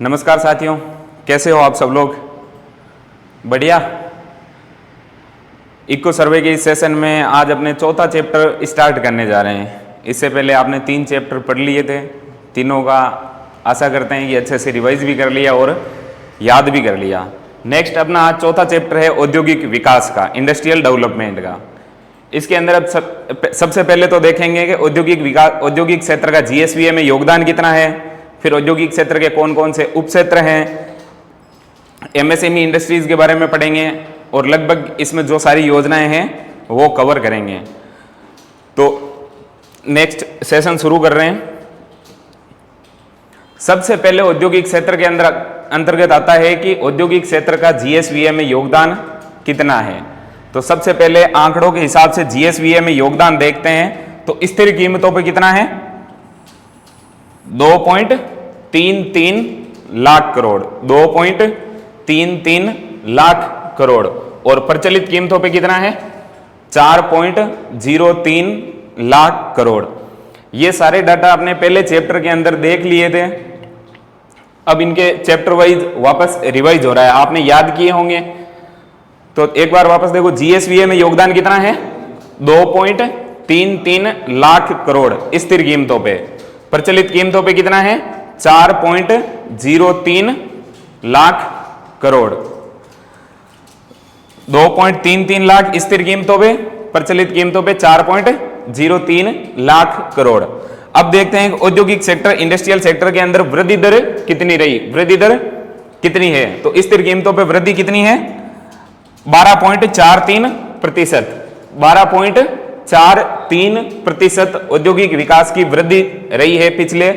नमस्कार साथियों, कैसे हो आप सब लोग? बढ़िया। इको सर्वे के इस सेशन में आज अपने चौथा चैप्टर स्टार्ट करने जा रहे हैं। इससे पहले आपने 3 चैप्टर पढ़ लिए थे, तीनों का आशा करते हैं कि अच्छे से रिवाइज भी कर लिया और याद भी कर लिया। नेक्स्ट अपना आज चौथा चैप्टर है औद्योगिक विकास का, इंडस्ट्रियल डेवलपमेंट का। इसके अंदर अब सबसे पहले तो देखेंगे कि औद्योगिक विकास, औद्योगिक क्षेत्र का जीएसवीए में योगदान कितना है, फिर औद्योगिक क्षेत्र के कौन कौन से उप क्षेत्र हैं, एमएसएमई इंडस्ट्रीज के बारे में पढ़ेंगे और लगभग इसमें जो सारी योजनाएं हैं वो कवर करेंगे। तो नेक्स्ट सेशन शुरू कर रहे हैं। सबसे पहले औद्योगिक क्षेत्र के अंतर्गत आता है कि औद्योगिक क्षेत्र का जीएसवीए में योगदान कितना है। तो सबसे पहले आंकड़ों के हिसाब से जीएसवीए में योगदान देखते हैं तो स्थिर कीमतों पे कितना है, 2.33 लाख करोड़, 2.33 लाख करोड़। और प्रचलित कीमतों पे कितना है, 4.03 लाख करोड़। ये सारे डाटा आपने पहले चैप्टर के अंदर देख लिए थे, अब इनके चैप्टर वाइज वापस रिवाइज हो रहा है, आपने याद किए होंगे। तो एक बार वापस देखो, जीएसवीए में योगदान कितना है, 2.33 लाख करोड़ स्थिर कीमतों पे। प्रचलित कीमतों पे कितना है, 4.03 लाख करोड़। 2.33 लाख स्थिर कीमतों पे, प्रचलित कीमतों पे 4.03 लाख करोड़। अब देखते हैं औद्योगिक सेक्टर, इंडस्ट्रियल सेक्टर के अंदर वृद्धि दर कितनी रही, वृद्धि दर कितनी है। तो स्थिर कीमतों पे वृद्धि कितनी है, 12.43%। 12.43% औद्योगिक विकास की वृद्धि रही है पिछले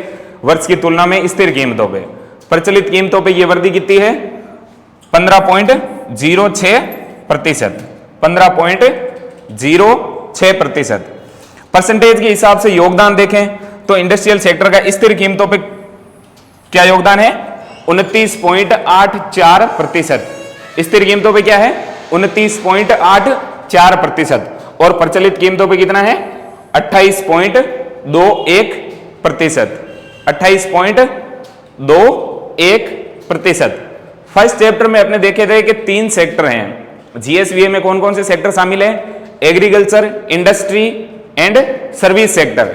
वर्ष की तुलना में स्थिर कीमतों पे। प्रचलित कीमतों पे ये वृद्धि कितनी है, 15.06%। 15.06%। परसेंटेज के हिसाब से योगदान देखें तो इंडस्ट्रियल सेक्टर का स्थिर कीमतों पे क्या योगदान है, 29.84%। स्थिर कीमतों पे क्या है, 29.84%। और प्रचलित कीमतों पे कितना है, 28.21%। 28.21%। फर्स्ट चैप्टर में अपने देखे थे कि 3 सेक्टर हैं जीएसवीए में। कौन कौन से सेक्टर शामिल है, agriculture, industry and service sector.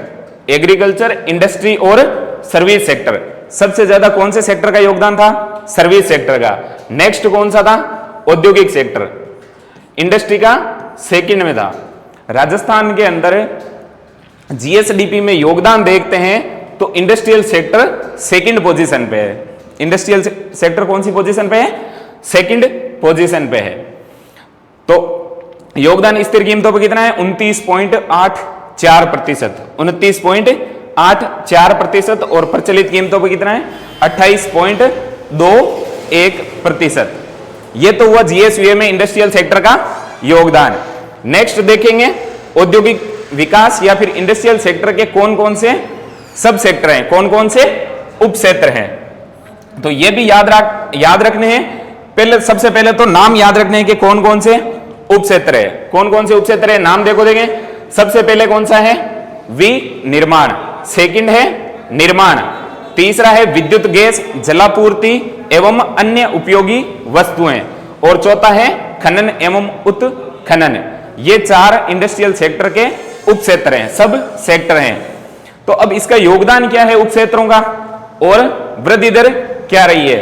Agriculture, industry और सर्विस सेक्टर। सबसे ज्यादा कौन से सेक्टर का योगदान था, सर्विस सेक्टर का। नेक्स्ट कौन सा था, औद्योगिक सेक्टर। इंडस्ट्री का सेकंड में था। राजस्थान के अंदर जीएसडीपी में योगदान देखते हैं तो इंडस्ट्रियल सेक्टर सेकंड पोजीशन पे है। इंडस्ट्रियल सेक्टर कौन सी पोजीशन पे है, सेकंड पोजीशन पे है। तो योगदान स्थिर कीमतों पे कितना है, 29.84%। 29.84%। और प्रचलित कीमतों पे कितना है, 28.21%। ये तो हुआ जीएसवीए में इंडस्ट्रियल सेक्टर का योगदान। नेक्स्ट देखेंगे औद्योगिक विकास या फिर इंडस्ट्रियल सेक्टर के कौन कौन से सब सेक्टर हैं, कौन कौन से उप क्षेत्र हैं। तो ये भी याद रखने हैं। पहले सबसे पहले तो नाम याद रखने हैं कि कौन कौन से उप क्षेत्र है। कौन कौन से उप क्षेत्र है, नाम देखो देखें। सबसे पहले कौन सा है, विनिर्माण। सेकंड है निर्माण। तीसरा है विद्युत गैस जलापूर्ति एवं अन्य उपयोगी वस्तुएं। और चौथा है खनन एवं उत्खनन। ये 4 इंडस्ट्रियल सेक्टर के उप क्षेत्र हैं, सब सेक्टर हैं। तो अब इसका योगदान क्या है उप क्षेत्रों का और वृद्धि दर क्या रही है।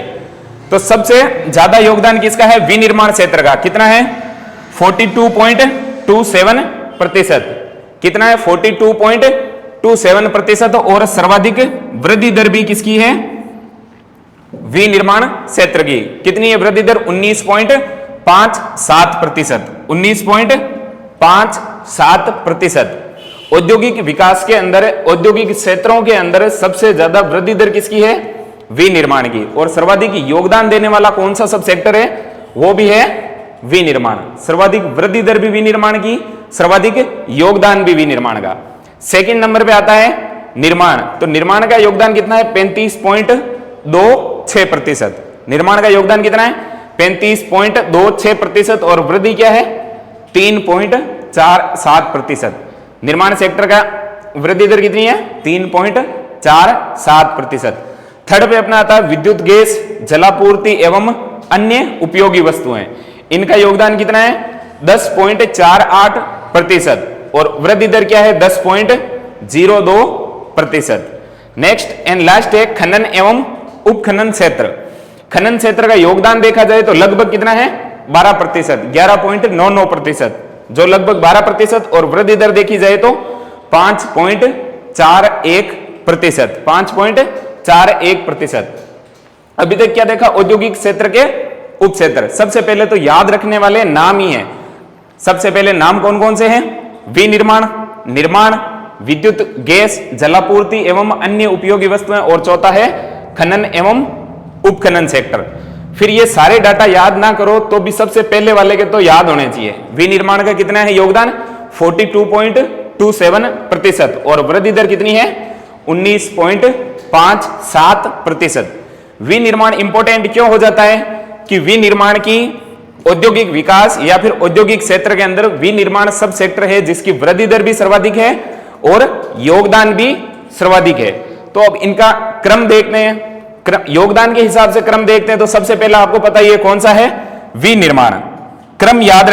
तो सबसे ज्यादा योगदान किसका है, विनिर्माण क्षेत्र का। कितना है, 42.27%। कितना है, 42.27%। और सर्वाधिक वृद्धि दर भी किसकी है, विनिर्माण क्षेत्र की। कितनी है वृद्धि दर, 19.57%। 19.57%। औद्योगिक विकास के अंदर, औद्योगिक क्षेत्रों के अंदर सबसे ज्यादा वृद्धि दर किसकी है, विनिर्माण की। और सर्वाधिक योगदान देने वाला कौन सा सब सेक्टर है, वो भी है विनिर्माण। सर्वाधिक वृद्धि दर भी विनिर्माण की, सर्वाधिक योगदान भी विनिर्माण का। सेकंड नंबर पे आता है निर्माण। तो निर्माण का योगदान कितना है, 35.26%। निर्माण का योगदान कितना है, 35.26%। और वृद्धि क्या है, 3.47%। निर्माण सेक्टर का वृद्धि दर कितनी है, 3.47%। थर्ड पे अपना आता है विद्युत गैस, जलापूर्ति एवं अन्य उपयोगी वस्तुएं। इनका योगदान कितना है? 10.48%। और वृद्धि दर क्या है? 10.02%। नेक्स्ट एंड लास्ट है खनन एवं उपखनन क्षेत्र। खनन क्षेत्र का योगदान देखा जाए तो लगभग कितना है? 12%, 11.99%, जो लगभग 12%। और वृद्धि दर देखी जाए तो 5.41%, 5.41%। अभी तक क्या देखा? औद्योगिक क्षेत्र के उप क्षेत्र। सबसे पहले तो याद रखने वाले नाम ही है। सबसे पहले नाम कौन कौन से हैं? विनिर्माण, निर्माण, विद्युत गैस, जलापूर्ति एवं अन्य उपयोगी वस्तुएं, और चौथा है खनन एवं उपखनन सेक्टर। फिर ये सारे डाटा याद ना करो तो भी सबसे पहले वाले के तो याद होने चाहिए। विनिर्माण का कितना है योगदान? 42.27%। और वृद्धि दर कितनी है? 19.57%। विनिर्माण इंपॉर्टेंट क्यों हो जाता है? कि विनिर्माण की औद्योगिक विकास या फिर औद्योगिक क्षेत्र के अंदर विनिर्माण सब सेक्टर है जिसकी वृद्धि दर भी सर्वाधिक है और योगदान भी सर्वाधिक है। तो अब इनका क्रम देखते हैं, योगदान के हिसाब से क्रम देखते हैं। तो सबसे पहला आपको पता है ये कौन सा है? विनिर्माण। क्रम याद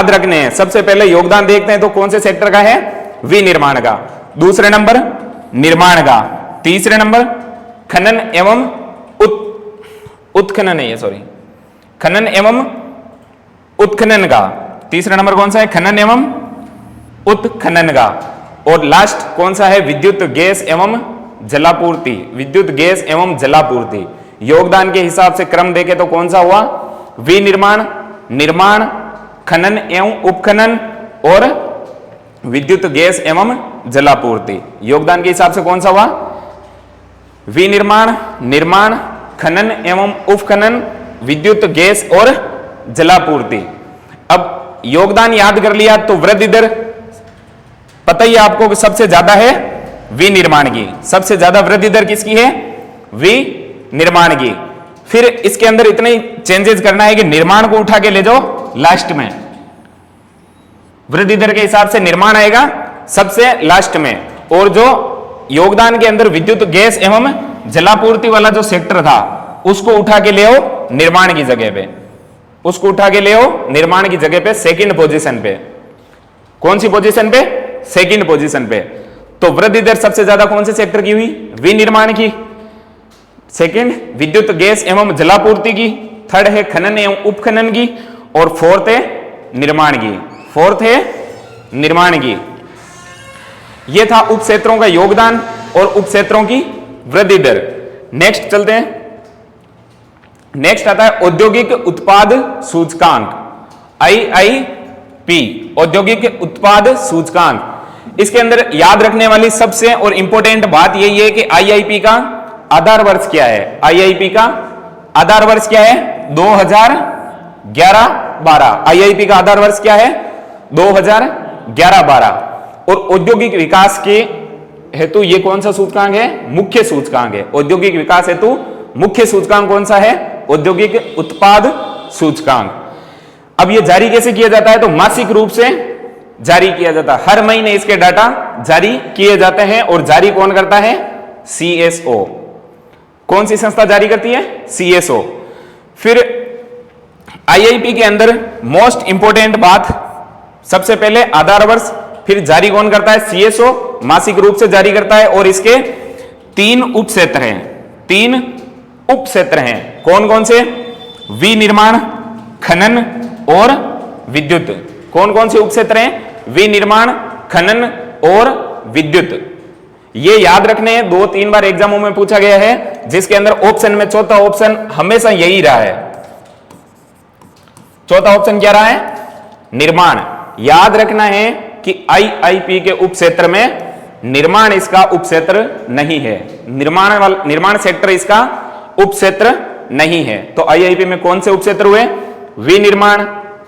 रखने हैं। सबसे पहले योगदान देखते हैं तो कौन से सेक्टर का है? विनिर्माण का। दूसरे नंबर निर्माण का। तीसरे नंबर खनन एवं उत्खनन है, सॉरी, खनन एवं उत्खनन का। तीसरा नंबर कौन सा है? खनन एवं उत्खनन का। और लास्ट कौन सा है? विद्युत गैस एवं जलापूर्ति। विद्युत गैस एवं जलापूर्ति। योगदान के हिसाब से क्रम देखे तो कौन सा हुआ? विनिर्माण, निर्माण, खनन एवं उपखनन और विद्युत गैस एवं जलापूर्ति। योगदान के हिसाब से कौन सा हुआ? विनिर्माण, निर्माण, खनन एवं उपखनन, विद्युत गैस और जलापूर्ति। अब योगदान याद कर लिया तो वृद्धि दर पता ही आपको कि सबसे ज्यादा है विनिर्माण की। सबसे ज्यादा वृद्धि दर किसकी है? विनिर्माण की। फिर इसके अंदर इतने ही चेंजेस करना है कि निर्माण को उठा के ले जाओ लास्ट में। वृद्धि दर के हिसाब से निर्माण आएगा सबसे लास्ट में, और जो योगदान के अंदर विद्युत गैस एवं जलापूर्ति वाला जो सेक्टर था उसको उठा के ले आओ निर्माण की जगह पे। उसको उठा के ले आओ निर्माण की जगह पे, सेकंड पोजीशन पे। कौन सी पोजीशन पे? सेकंड पोजीशन पे। तो वृद्धि दर सबसे ज्यादा कौन से सेक्टर की हुई? विनिर्माण की। सेकंड विद्युत गैस एवं जलापूर्ति की। थर्ड है खनन एवं उपखनन की। और फोर्थ है निर्माण की। फोर्थ है निर्माण की। यह था उप क्षेत्रों का योगदान और उप क्षेत्रों की वृद्धि दर। नेक्स्ट चलते हैं। नेक्स्ट आता है औद्योगिक उत्पाद सूचकांक, IIP, औद्योगिक उत्पाद सूचकांक। इसके अंदर याद रखने वाली सबसे और इंपॉर्टेंट बात यही है कि IIP का आधार वर्ष क्या है? IIP का आधार वर्ष क्या है? 2011-12। IIP का आधार वर्ष क्या है? 2011-12। और औद्योगिक विकास के हेतु ये कौन सा सूचकांक है? मुख्य सूचकांक है। औद्योगिक विकास हेतु मुख्य सूचकांक कौन सा है? औद्योगिक उत्पाद सूचकांक। अब ये जारी कैसे किया जाता है? तो मासिक रूप से जारी किया जाता है। हर महीने इसके डाटा जारी किए जाते हैं। और जारी कौन करता है? CSO। कौन सी संस्था जारी करती है? CSO। फिर IIP के अंदर मोस्ट इंपोर्टेंट बात, सबसे पहले आधार वर्ष, फिर जारी कौन करता है? CSO, मासिक रूप से जारी करता है। और इसके 3 उप क्षेत्र हैं। 3 उप क्षेत्र हैं। कौन कौन से? विनिर्माण, खनन और विद्युत। कौन कौन से उप क्षेत्र हैं? विनिर्माण, खनन और विद्युत। ये याद रखने हैं, 2-3 बार एग्जामों में पूछा गया है, जिसके अंदर ऑप्शन में चौथा ऑप्शन हमेशा यही रहा है। चौथा ऑप्शन क्या रहा है? निर्माण। याद रखना है कि IIP के उप क्षेत्र में निर्माण इसका उप क्षेत्र नहीं है। निर्माण सेक्टर इसका उप क्षेत्र नहीं है। तो IIP में कौन से उप क्षेत्र हुए? विनिर्माण,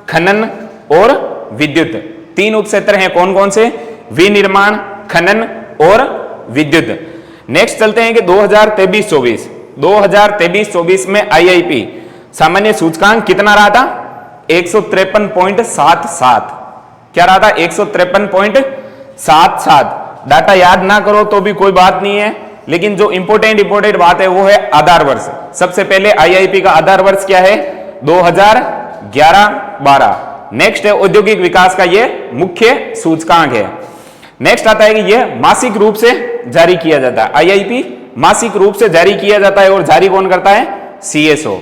खनन और विद्युत। 3 उप क्षेत्र हैं। कौन कौन से? विनिर्माण, खनन और विद्युत। नेक्स्ट चलते हैं कि 2023-24 में IIP सामान्य सूचकांक कितना रहा था? 153.77। क्या रहा था? 153.77। डाटा याद ना करो तो भी कोई बात नहीं है, लेकिन जो इंपोर्टेंट बात है वो है आधार वर्ष। सबसे पहले आईआईपी का आधार वर्ष क्या है? 2011-12। नेक्स्ट है औद्योगिक विकास का ये मुख्य सूचकांक है। नेक्स्ट आता है कि ये मासिक रूप से जारी किया जाता है। आईआईपी मासिक रूप से जारी किया जाता है और जारी कौन करता है? सीएसओ।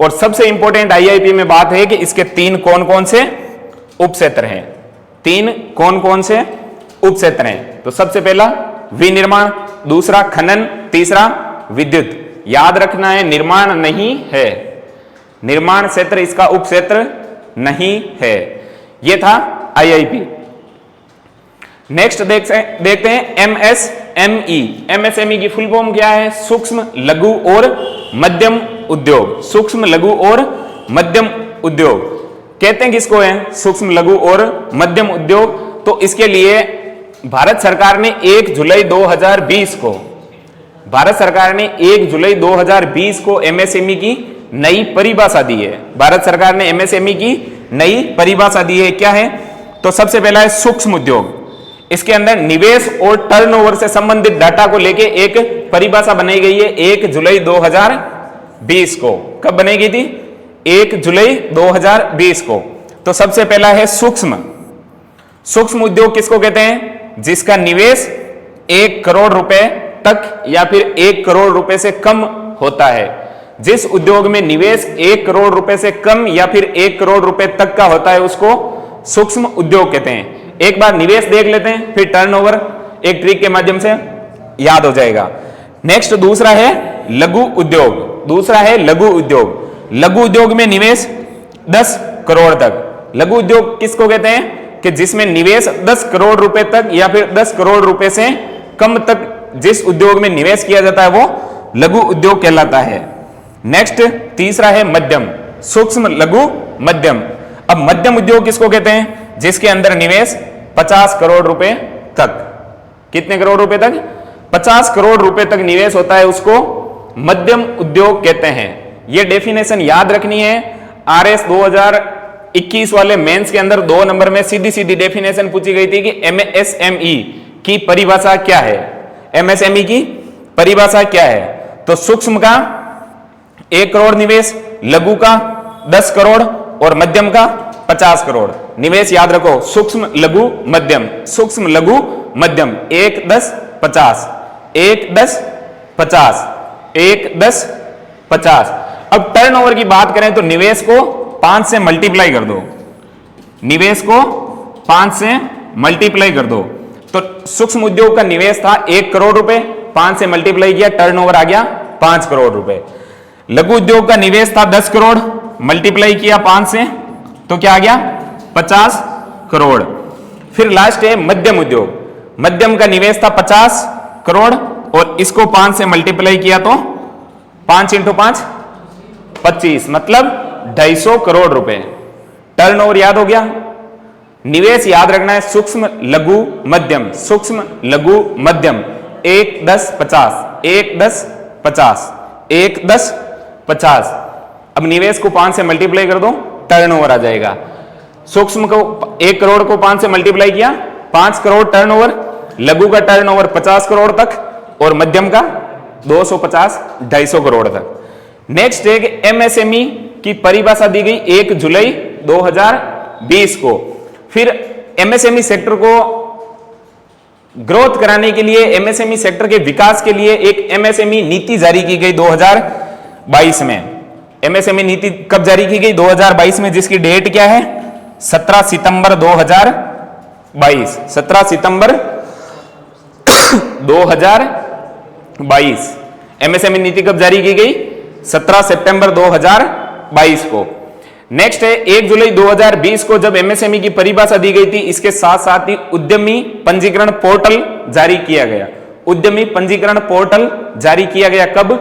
और सबसे इंपॉर्टेंट आईआईपी में बात है कि इसके तीन कौन कौन से उपक्षेत्र हैं। तीन कौन कौन से उपक्षेत्र हैं? तो सबसे पहला विनिर्माण, दूसरा खनन, तीसरा विद्युत। याद रखना है निर्माण नहीं है, निर्माण क्षेत्र इसका उपक्षेत्र नहीं है। यह था आईआईपी। नेक्स्ट देखते हैं एमएसएमई। एमएसएमई की फुल फॉर्म क्या है? सूक्ष्म लघु और मध्यम उद्योग। सूक्ष्म लघु और मध्यम उद्योग कहते हैं किसको है? सूक्ष्म लघु और मध्यम उद्योग। तो इसके लिए भारत सरकार ने 1 जुलाई 2020 को, भारत सरकार ने 1 जुलाई 2020 को एमएसएमई की नई परिभाषा दी है। भारत सरकार ने एमएसएमई की नई परिभाषा दी है। क्या है? तो सबसे पहला है सूक्ष्म उद्योग। इसके अंदर निवेश और टर्नओवर से संबंधित डाटा को लेके एक परिभाषा बनाई गई है 1 जुलाई 2020 को। कब बनाई गई थी? 1 जुलाई 2020 को। तो सबसे पहला है सूक्ष्म। सूक्ष्म उद्योग किसको कहते हैं? जिसका निवेश 1 करोड़ रुपए तक या फिर 1 करोड़ रुपए से कम होता है। जिस उद्योग में निवेश 1 करोड़ रुपए से कम या फिर 1 करोड़ रुपए तक का होता है उसको सूक्ष्म उद्योग कहते हैं। एक बार निवेश देख लेते हैं, फिर टर्नओवर एक ट्रिक के माध्यम से याद हो जाएगा। नेक्स्ट दूसरा है लघु उद्योग। दूसरा है लघु उद्योग। लघु उद्योग में निवेश 10 करोड़ तक। लघु उद्योग किसको कहते हैं? कि जिसमें निवेश 10 करोड़ रुपए तक या फिर 10 करोड़ रुपए से कम तक जिस उद्योग में निवेश किया जाता है वो लघु उद्योग कहलाता है। नेक्स्ट तीसरा है मध्यम। सूक्ष्म लघु मध्यम। अब मध्यम उद्योग किसको कहते हैं? जिसके अंदर निवेश 50 करोड़ रुपए तक। कितने करोड़ रुपए तक? 50 करोड़ रुपए तक निवेश होता है, उसको मध्यम उद्योग कहते हैं। यह डेफिनेशन याद रखनी है। आरएस 2021 वाले मेंस के अंदर 2 नंबर में सीधी सीधी डेफिनेशन पूछी गई थी कि एमएसएमई की परिभाषा क्या है? एमएसएमई की परिभाषा क्या है? तो सूक्ष्म का 1 करोड़ निवेश, लघु का 10 करोड़ और मध्यम का 50 करोड़। निवेश याद रखो, सूक्ष्म लघु मध्यम, सूक्ष्म लघु मध्यम। 1 10 50, 1 10 50, 1 10 50। अब टर्नओवर की बात करें तो निवेश को 5 से मल्टीप्लाई कर दो। निवेश को 5 से मल्टीप्लाई कर दो। तो सूक्ष्म उद्योग का निवेश था 1 करोड़ रुपए, 5 से मल्टीप्लाई किया, टर्नओवर आ गया 5 करोड़ रुपए। लघु उद्योग का निवेश था 10 करोड़, मल्टीप्लाई किया 5 से, तो क्या आ गया? 50 करोड़। फिर लास्ट है मध्यम उद्योग। मध्यम का निवेश था 50 करोड़ और इसको 5 से मल्टीप्लाई किया तो 5 × 5 25, मतलब 250 करोड़ रुपए। टर्नओवर याद हो गया। निवेश याद रखना है सूक्ष्म लघु मध्यम, सूक्ष्म लघु मध्यम। 1 10 50, 1 10 50, 1 10 50। अब निवेश को 5 से मल्टीप्लाई कर दो, टर्नओवर आ जाएगा। सूक्ष्म को 1 करोड़ को 5 से मल्टीप्लाई किया, 5 करोड़ टर्नओवर। लघु का टर्नओवर 50 करोड़ तक और मध्यम का 250 250 करोड़ तक। नेक्स्ट है एमएसएमई की परिभाषा दी गई 1 जुलाई 2020 को। फिर एमएसएमई सेक्टर को ग्रोथ कराने के लिए, एमएसएमई सेक्टर के विकास के लिए एक एमएसएमई नीति जारी की गई 2022 में। एमएसएमई नीति कब जारी की गई? 2022 में, जिसकी डेट क्या है? 17 सितंबर 2022। 17 सितंबर 2022 एमएसएमई नीति कब जारी की गई? 17 सितंबर 2022 को। नेक्स्ट है 1 जुलाई 2020 को जब एमएसएमई की परिभाषा दी गई थी, इसके साथ साथ ही उद्यमी पंजीकरण पोर्टल जारी किया गया। उद्यमी पंजीकरण पोर्टल जारी किया गया कब?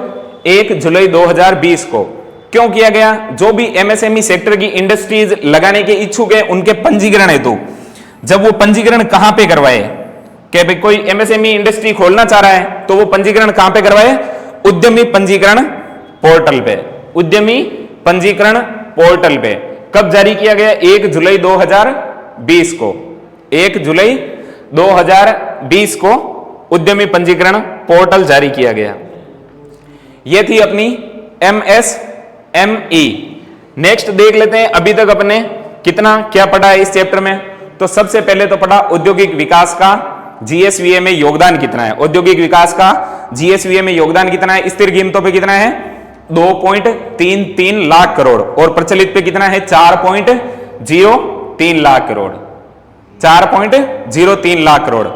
1 जुलाई 2020 को। क्यों किया गया? जो भी एमएसएमई सेक्टर की इंडस्ट्रीज लगाने के इच्छुक है उनके पंजीकरण हेतु, जब वो पंजीकरण कहां पे करवाए? कि भाई कोई एमएसएमई इंडस्ट्री खोलना चाह रहा है तो वो पंजीकरण कहां पे करवाए? उद्यमी पंजीकरण पोर्टल पे। उद्यमी पंजीकरण पोर्टल पे कब जारी किया गया? 1 जुलाई 2020 को। 1 जुलाई 2020 को उद्यमी पंजीकरण पोर्टल जारी किया गया। यह थी अपनी MSME। नेक्स्ट देख लेते हैं अभी तक अपने कितना क्या पढ़ा है इस चैप्टर में। तो सबसे पहले तो पढ़ा औद्योगिक विकास का GSVA में योगदान कितना है। औद्योगिक विकास का GSVA में योगदान कितना है, स्थिर कीमतों पे कितना है 2.33 लाख करोड़ और प्रचलित पे कितना है 4.03 लाख करोड़, 4.03 लाख करोड़।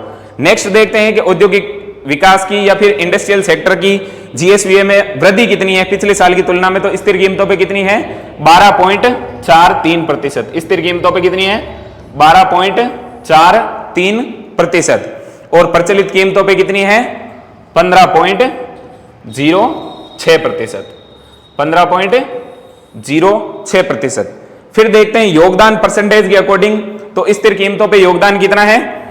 नेक्स्ट देखते हैं कि औद्योगिक विकास की या फिर इंडस्ट्रियल सेक्टर की GSVA में वृद्धि कितनी है पिछले साल की तुलना में। तो स्थिर कीमतों पे कितनी है 12.43%। स्थिर कीमतों पे कितनी है 12.43% और प्रचलित कीमतों पे कितनी है 15.06%, 15.06%। फिर देखते हैं योगदान परसेंटेज के अकॉर्डिंग। तो स्थिर कीमतों पे योगदान कितना है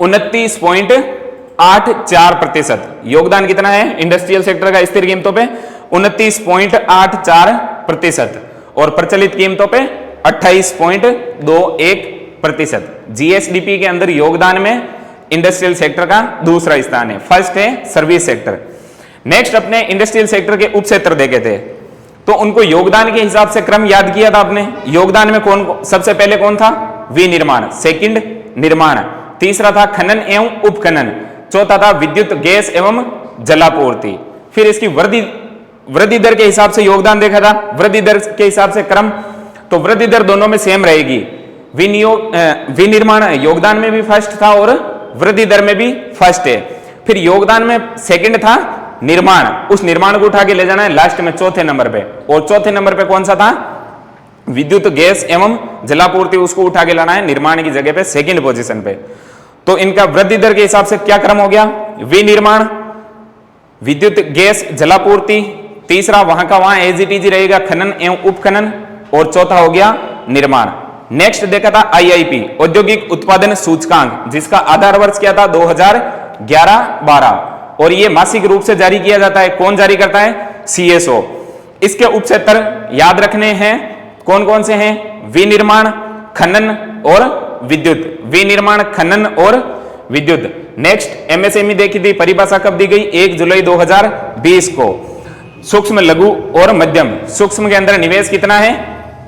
29.84%। योगदान कितना है इंडस्ट्रियल सेक्टर का स्थिर कीमतों पे 29.84% और प्रचलित कीमतों पे 28.21%। GSDP के अंदर योगदान में इंडस्ट्रियल सेक्टर का दूसरा स्थान है, फर्स्ट है सर्विस सेक्टर। नेक्स्ट अपने इंडस्ट्रियल सेक्टर के उप क्षेत्र देखे थे तो उनको योगदान के हिसाब से क्रम याद किया था आपने। योगदान में कौन सबसे पहले कौन था विनिर्माण, सेकंड निर्माण, तीसरा था खनन एवं उपखनन, चौथा था विद्युत गैस एवं जलापूर्ति। फिर इसकी वृद्धि दर के हिसाब से योगदान देखा था, वृद्धि दर के हिसाब से क्रम। तो वृद्धि दर दोनों में सेम रहेगी, विनिर्माण योगदान में भी फर्स्ट था और वृद्धि दर में भी फर्स्ट है। फिर योगदान में सेकंड था निर्माण, उस निर्माण को उठा के ले जाना है लास्ट में चौथे नंबर पे। और चौथे नंबर पे कौन सा था विद्युत गैस एवं जलापूर्ति, उसको उठा के लाना है निर्माण की जगह पे सेकंड पोजीशन पे। तो इनका वृद्धि दर के हिसाब से क्या क्रम हो गया विनिर्माण, विद्युत गैस जलापूर्ति, तीसरा वहां का वहां एज इट इज रहेगा खनन एवं उपखनन और चौथा हो गया निर्माण। नेक्स्ट देखा था IIP औद्योगिक उत्पादन सूचकांक, जिसका आधार वर्ष क्या था 2011-12 और ये मासिक रूप से जारी किया जाता है। कौन जारी करता है CSO। इसके उप क्षेत्र याद रखने हैं कौन कौन से हैं विनिर्माण, खनन और विद्युत, विनिर्माण खनन और विद्युत। नेक्स्ट MSME देखी थी, परिभाषा कब दी गई 1 जुलाई 2020 को। सूक्ष्म लघु और मध्यम, सूक्ष्म के अंदर निवेश कितना है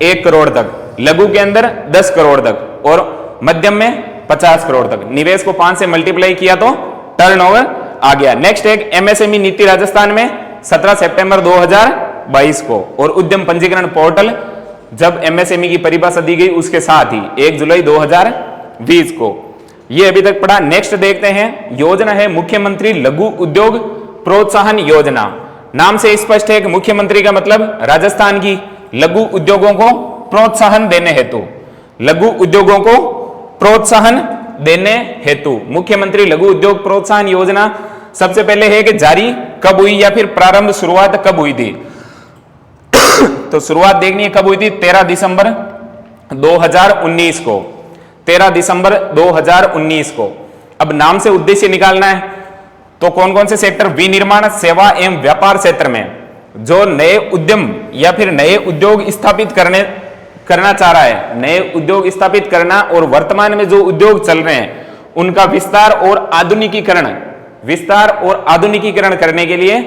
1 करोड़ तक, लघु के अंदर 10 करोड़ तक और मध्यम में 50 करोड़ तक। निवेश को 5 से मल्टीप्लाई किया तो टर्नओवर आ गया। नेक्स्ट एक MSME नीति राजस्थान में 17 सितंबर 2022 को और उद्यम पंजीकरण पोर्टल जब MSME की परिभाषा दी गई उसके साथ ही 1 जुलाई 2020 को। ये अभी तक पढ़ा। नेक्स्ट देखते हैं योजना है मुख्यमंत्री लघु उद्योग प्रोत्साहन योजना। नाम से स्पष्ट है कि मुख्यमंत्री का मतलब राजस्थान की लघु उद्योगों को प्रोत्साहन देने हेतु, लघु उद्योगों को प्रोत्साहन देने हेतु मुख्यमंत्री लघु उद्योग प्रोत्साहन योजना सबसे पहले है कि जारी कब हुई या फिर प्रारंभ शुरुआत कब हुई थी। तो शुरुआत देखनी है कब हुई थी 13 दिसंबर 2019 को, 13 दिसंबर 2019 को। अब नाम से उद्देश्य निकालना है तो कौन कौन से सेक्टर विनिर्माण सेवा एवं व्यापार क्षेत्र में जो नए उद्यम या फिर नए उद्योग स्थापित करना चाह रहा है, नए उद्योग स्थापित करना और वर्तमान में जो उद्योग चल रहे हैं उनका विस्तार और आधुनिकीकरण करने के लिए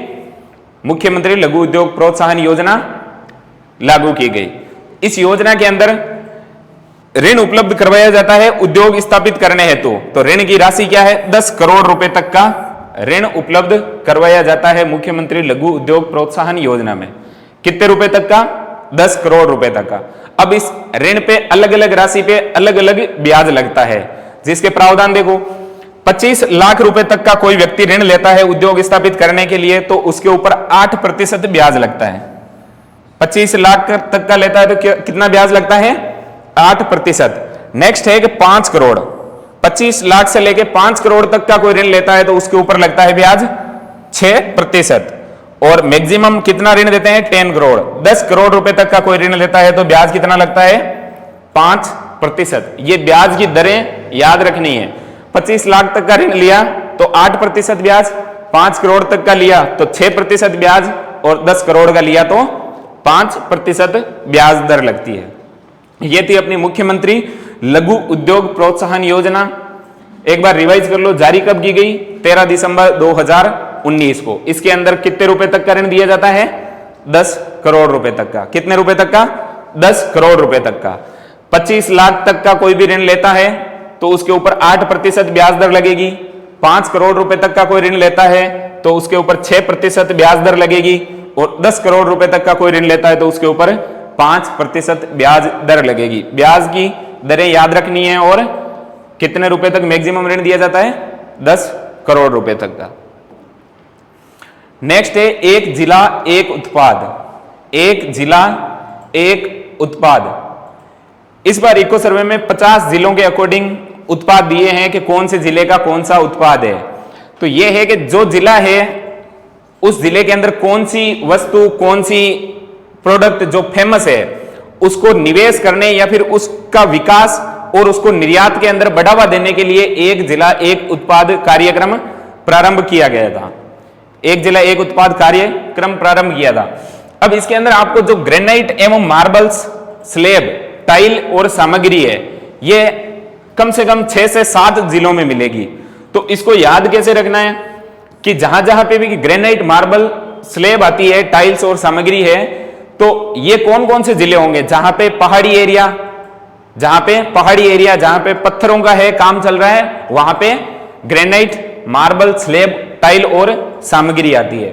मुख्यमंत्री लघु उद्योग प्रोत्साहन योजना लागू की गई। इस योजना के अंदर ऋण उपलब्ध करवाया जाता है उद्योग स्थापित करने हेतु। तो ऋण की राशि क्या है 10 करोड़ रुपए तक का ऋण उपलब्ध करवाया जाता है मुख्यमंत्री लघु उद्योग प्रोत्साहन योजना में। कितने रुपए तक का 10 करोड़ रुपए तक का। अब इस ऋण पे अलग अलग राशि पे अलग अलग ब्याज लगता है, जिसके प्रावधान देखो 25 लाख रुपए तक का कोई व्यक्ति ऋण लेता है उद्योग स्थापित करने के लिए तो उसके ऊपर 8% ब्याज लगता है। 25 लाख तक का लेता है तो कितना ब्याज लगता है 8%। नेक्स्ट है कि 5 करोड़, 25 लाख से लेके 5 करोड़ तक का कोई ऋण लेता है तो उसके ऊपर लगता है ब्याज 6%। और मैक्सिमम कितना ऋण देते हैं 10 करोड़। 10 करोड़ रुपए तक का कोई ऋण लेता है तो ब्याज कितना लगता है 5%। ये ब्याज की दरें याद रखनी है। 25 लाख तक का ऋण लिया तो 8% ब्याज, 5 करोड़ तक का लिया तो 6% ब्याज और 10 करोड़ का लिया तो 5% ब्याज दर लगती है। यह थी अपनी मुख्यमंत्री लघु उद्योग प्रोत्साहन योजना। एक बार रिवाइज कर लो, जारी कब की गई? 13 दिसंबर 2019 को। इसके अंदर कितने रुपए तक का ऋण दिया जाता है? 10 करोड़ रुपए तक का। कितने रुपए तक का? 10 करोड़ रुपए तक का। 25 लाख तक का कोई भी ऋण लेता है तो उसके ऊपर 8% ब्याज दर लगेगी। 5 करोड़ रुपए तक का कोई ऋण लेता है तो उसके ऊपर 6% ब्याज दर लगेगी, और 10 करोड़ रुपए तक का कोई ऋण लेता है तो उसके ऊपर 5% ब्याज दर लगेगी। ब्याज की दरें याद रखनी है। और कितने रुपए तक मैक्सिमम ऋण दिया जाता है? 10 करोड़ रुपए तक का। नेक्स्ट है एक जिला एक उत्पाद। एक जिला एक उत्पाद। इस बार इको सर्वे में 50 जिलों के अकॉर्डिंग उत्पाद दिए हैं कि कौन से जिले का कौन सा उत्पाद है। तो यह है कि जो जिला है उस जिले के अंदर कौन सी वस्तु, कौन सी प्रोडक्ट जो फेमस है उसको निवेश करने या फिर उसका विकास और उसको निर्यात के अंदर बढ़ावा देने के लिए एक जिला एक उत्पाद कार्यक्रम प्रारंभ किया गया था। एक जिला एक उत्पाद कार्यक्रम प्रारंभ किया था। अब इसके अंदर आपको जो ग्रेनाइट एवं मार्बल्स, स्लेब, टाइल और सामग्री है, ये कम से कम 6 से 7 जिलों में मिलेगी। तो इसको याद कैसे रखना है कि जहां जहां पे भी ग्रेनाइट, मार्बल, स्लेब आती है, टाइल्स और सामग्री है, तो ये कौन कौन से जिले होंगे? जहां पे पहाड़ी एरिया, जहां पे पत्थरों का है काम चल रहा है, वहां पे ग्रेनाइट, मार्बल, स्लेब, टाइल और सामग्री आती है।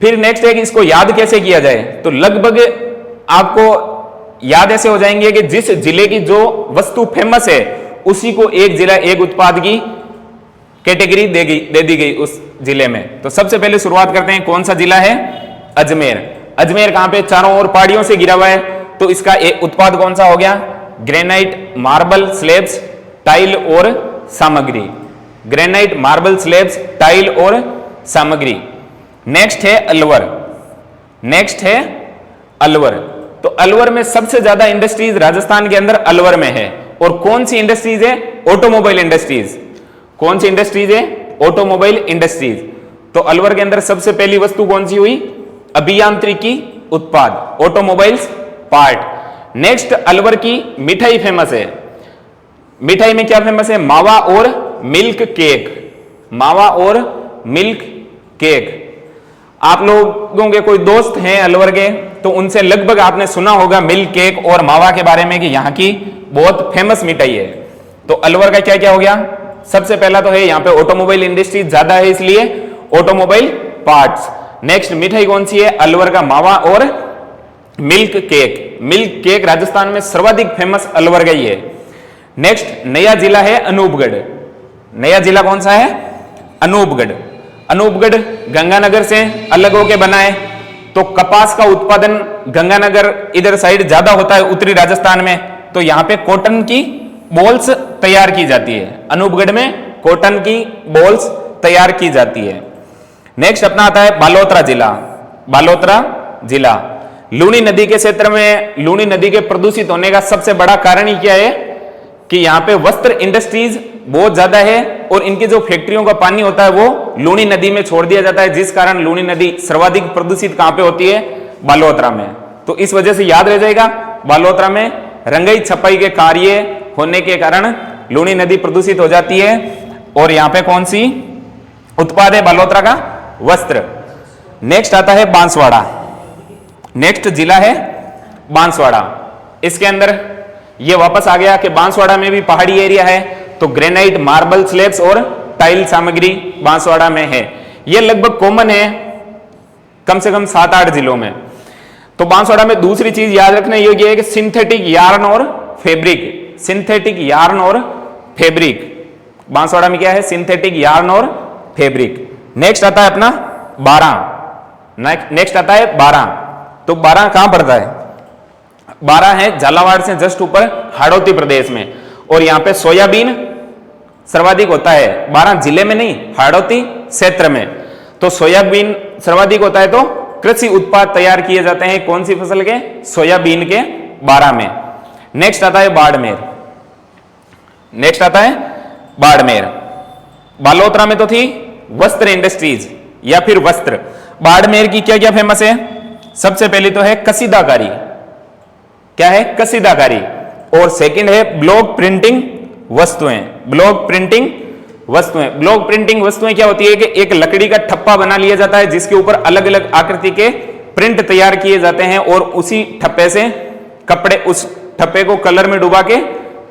फिर नेक्स्ट है कि इसको याद कैसे किया जाए? तो लगभग आपको याद ऐसे हो जाएंगे कि जिस जिले की जो वस्तु फेमस है उसी को एक जिला एक उत्पाद की कैटेगरी दे दी गई उस जिले में। तो सबसे पहले शुरुआत करते हैं, कौन सा जिला है? अजमेर। अजमेर कहां पे? चारों ओर पहाड़ियों से घिरा हुआ है, तो इसका एक उत्पाद कौन सा हो गया? ग्रेनाइट, मार्बल, स्लेब्स, टाइल और सामग्री। ग्रेनाइट, मार्बल, स्लेब्स, टाइल और सामग्री। नेक्स्ट है अलवर। तो अलवर में सबसे ज्यादा इंडस्ट्रीज राजस्थान के अंदर अलवर में है। और कौन सी इंडस्ट्रीज है? Automobile industries. कौन सी इंडस्ट्रीज है? Automobile industries. तो अलवर के अंदर सबसे पहली वस्तु कौन सी हुई? अभियांत्रिकी उत्पाद, ऑटोमोबाइल्स पार्ट। नेक्स्ट अलवर की मिठाई फेमस है। मिठाई में क्या फेमस है? मावा और मिल्क केक। मावा और मिल्क केक। आप लोगों के कोई दोस्त हैं अलवर के तो उनसे लगभग आपने सुना होगा मिल्क केक और मावा के बारे में कि यहाँ की बहुत फेमस मिठाई है। तो अलवर का क्या क्या हो गया? सबसे पहला तो है यहाँ पे ऑटोमोबाइल इंडस्ट्री ज्यादा है, इसलिए ऑटोमोबाइल पार्ट्स। नेक्स्ट मिठाई कौन सी है? अलवर का मावा और milk cake. Milk cake Rajasthan में सर्वाधिक फेमस अलवर का ही है। नेक्स्ट नया जिला है अनूपगढ़। नया जिला कौन सा है? अनूपगढ़। अनूपगढ़ गंगानगर से अलग होके बना है। तो कपास का उत्पादन गंगानगर इधर साइड ज्यादा होता है, उत्तरी राजस्थान में। तो यहां पे कॉटन की बॉल्स तैयार की जाती है। अनूपगढ़ में कॉटन की बॉल्स तैयार की जाती है। नेक्स्ट अपना आता है बालोतरा जिला। बालोतरा जिला लूनी नदी के क्षेत्र में, लूनी नदी के प्रदूषित होने का सबसे बड़ा कारण ही क्या है कि यहाँ पे वस्त्र इंडस्ट्रीज बहुत ज्यादा है और इनकी जो फैक्ट्रियों का पानी होता है वो लूनी नदी में छोड़ दिया जाता है, जिस कारण लूनी नदी सर्वाधिक प्रदूषित कहां पे होती है? बालोतरा में। तो इस वजह से याद रह जाएगा, बालोतरा में रंगाई छपाई के कार्य होने के कारण लूनी नदी प्रदूषित हो जाती है। और यहां पे कौन सी उत्पाद है बालोतरा का? वस्त्र। नेक्स्ट आता है बांसवाड़ा। नेक्स्ट जिला है बांसवाड़ा। इसके अंदर ये वापस आ गया कि बांसवाड़ा में भी पहाड़ी एरिया है, तो ग्रेनाइट, मार्बल, स्लेब्स और टाइल सामग्री बांसवाड़ा में है। ये लगभग कॉमन है कम से कम 7-8 जिलों में। तो बांसवाड़ा में दूसरी चीज याद रखना योग्य है कि सिंथेटिक यार्न और फैब्रिक। सिंथेटिक यार्न और फैब्रिक बांसवाड़ा में क्या है? सिंथेटिक यार्न और फैब्रिक। नेक्स्ट आता है अपना बारां। नेक्स्ट आता है बारां। तो बारां कहां पड़ता है? बारां है झालावाड़ से जस्ट ऊपर हाड़ौती प्रदेश में। और यहां पे सोयाबीन सर्वाधिक होता है। बारां जिले में नहीं, हाड़ौती क्षेत्र में। तो सोयाबीन सर्वाधिक होता है, तो कृषि उत्पाद तैयार किए जाते हैं कौन सी फसल के? सोयाबीन के बारां में। नेक्स्ट आता है बाड़मेर। नेक्स्ट आता है बाड़मेर। बालोतरा में तो थी वस्त्र इंडस्ट्रीज या फिर वस्त्र। बाड़मेर की क्या क्या फेमस है? सबसे पहले तो है कसीदाकारी। क्या है? कसीदाकारी। और सेकंड है ब्लॉक प्रिंटिंग वस्तुएं। ब्लॉक प्रिंटिंग वस्तुएं। ब्लॉक प्रिंटिंग वस्तुएं क्या होती है कि एक लकड़ी का ठप्पा बना लिया जाता है जिसके ऊपर अलग अलग आकृति के प्रिंट तैयार किए जाते हैं और उसी ठप्पे से कपड़े, उस ठप्पे को कलर में डुबा के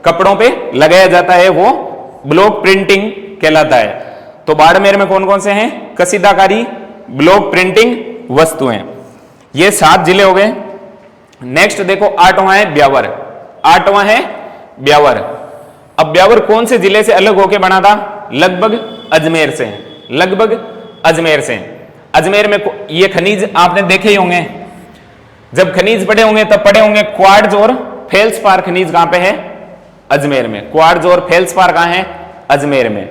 कपड़ों पे लगाया जाता है, वो ब्लॉक प्रिंटिंग कहलाता है। तो बाड़मेर में कौन कौन से हैं? कसीदाकारी, ब्लॉक प्रिंटिंग वस्तुएं। ये 7 जिले हो गए। नेक्स्ट देखो 8वां है ब्यावर। 8वां है ब्यावर। अब ब्यावर कौन से जिले से अलग होके बना था? लगभग अजमेर से, लगभग अजमेर से। अजमेर में ये खनिज आपने देखे ही होंगे, जब खनिज पढ़े होंगे तब पढ़े होंगे क्वार्ट्ज और फेल्सपार खनिज कहां पे है? अजमेर में। क्वार्ट्ज और फेल्सपार कहां है? अजमेर में।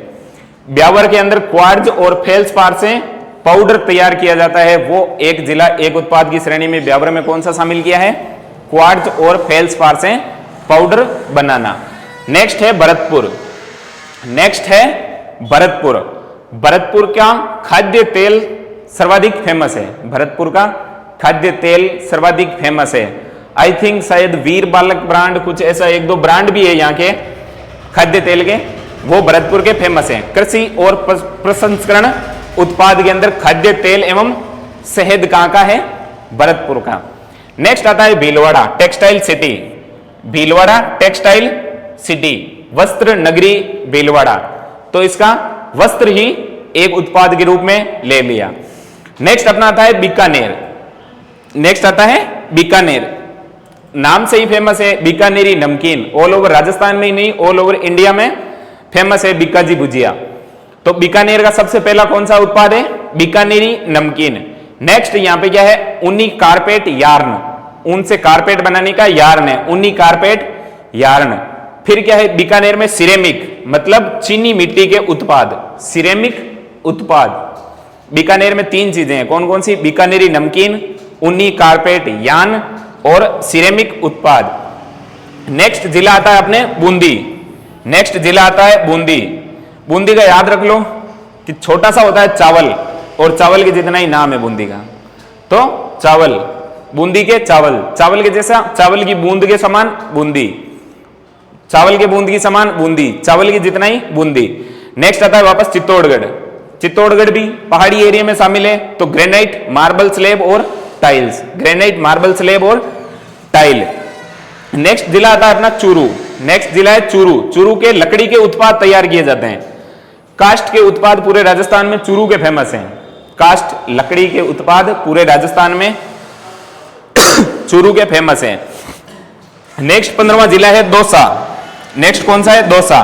ब्यावर के अंदर क्वार्ट्ज और फेल्सपार से पाउडर तैयार किया जाता है। वो एक जिला एक उत्पाद की श्रेणी में ब्यावर में कौन सा शामिल किया है? क्वार्ट्ज और फेल्सपार से पाउडर बनाना। नेक्स्ट है भरतपुर। नेक्स्ट है भरतपुर। भरतपुर का खाद्य तेल सर्वाधिक फेमस है। भरतपुर का खाद्य तेल सर्वाधिक फेमस है। आई थिंक शायद वीर बालक ब्रांड, कुछ ऐसा 1-2 ब्रांड भी है यहाँ के खाद्य तेल के, वो भरतपुर के फेमस हैं। कृषि और प्रसंस्करण उत्पाद के अंदर खाद्य तेल एवं शहद कहां का है? भरतपुर का। नेक्स्ट आता है Bhilwara, textile city. Bhilwara textile city, वस्त्र नगरी भीलवाड़ा। तो इसका वस्त्र ही एक उत्पाद के रूप में ले लिया। नेक्स्ट अपना आता है बीकानेर। नेक्स्ट आता है बीकानेर, नाम से ही फेमस है, बीकानेरी नमकीन। ऑल ओवर राजस्थान में ही नहीं, ऑल ओवर इंडिया में फेमस है बीकाजी भुजिया। तो बीकानेर का सबसे पहला कौन सा उत्पाद है? बीकानेरी नमकीन। नेक्स्ट यहां पे क्या है? ऊनी कारपेट यार्न। ऊन से कारपेट बनाने का यार्न है, ऊनी कारपेट यार्न। फिर क्या है? बीकानेर में सिरेमिक, मतलब चीनी मिट्टी के उत्पाद, सिरेमिक उत्पाद। बीकानेर में 3 चीजें हैं, कौन कौन सी? बीकानेरी नमकीन, ऊनी कारपेट यार्न और सिरेमिक उत्पाद। नेक्स्ट जिला आता है अपने बूंदी। नेक्स्ट जिला आता है बूंदी। बूंदी का याद रख लो कि छोटा सा होता है चावल, और चावल के जितना ही नाम है बूंदी का। तो चावल, बूंदी के चावल, चावल के जैसा, चावल की बूंद के समान बूंदी, चावल के बूंद की समान बूंदी, चावल की जितना ही बूंदी। नेक्स्ट आता है वापस चित्तौड़गढ़। चित्तौड़गढ़ भी पहाड़ी एरिया में शामिल है। तो ग्रेनाइट, मार्बल स्लेब और टाइल्स, ग्रेनाइट, मार्बल स्लेब और टाइल। नेक्स्ट जिला आता है अपना चूरू। नेक्स्ट जिला है चूरू। चूरू के लकड़ी के उत्पाद तैयार किए जाते हैं। कास्ट के उत्पाद पूरे राजस्थान में चूरू के फेमस हैं। कास्ट लकड़ी के उत्पाद पूरे राजस्थान में चूरू के फेमस हैं। नेक्स्ट 15वां जिला है दौसा। नेक्स्ट कौन सा है? दौसा।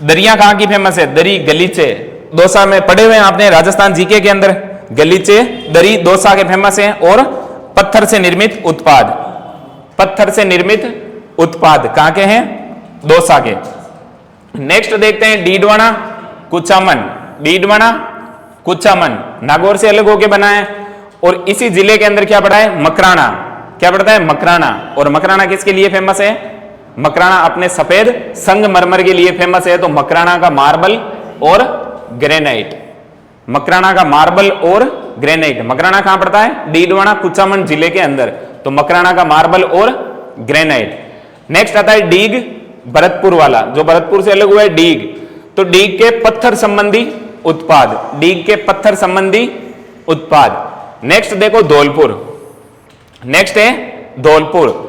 दरिया कहां की फेमस है? दरी, गलीचे। दौसा में पढ़े हुए हैं आपने राजस्थान जीके के अंदर, गलीचे, दरी, दौसा के फेमस हैं। और पत्थर से निर्मित उत्पाद, पत्थर से निर्मित उत्पाद कहां के हैं? दौसा के। नेक्स्ट देखते हैं डीडवाना, कुचामन। डीडवाना, कुचामन नागौर से अलग होकर बना है। और इसी जिले के अंदर क्या पड़ा है? मकराना। क्या पड़ता है? मकराना। और मकराना किसके लिए फेमस है? मकराना अपने सफेद संगमरमर के लिए फेमस है। तो मकराना का मार्बल और ग्रेनाइट, मकराना का मार्बल और ग्रेनाइट। मकराना कहां पड़ता है? डीडवाना, कुचामन जिले के अंदर। तो मकराना का मार्बल और ग्रेनाइट। नेक्स्ट आता है डीग, भरतपुर वाला, जो भरतपुर से अलग हुआ है डीग। तो डीग के पत्थर संबंधी उत्पाद, डीग के पत्थर संबंधी उत्पाद। नेक्स्ट देखो धौलपुर। नेक्स्ट है धौलपुर।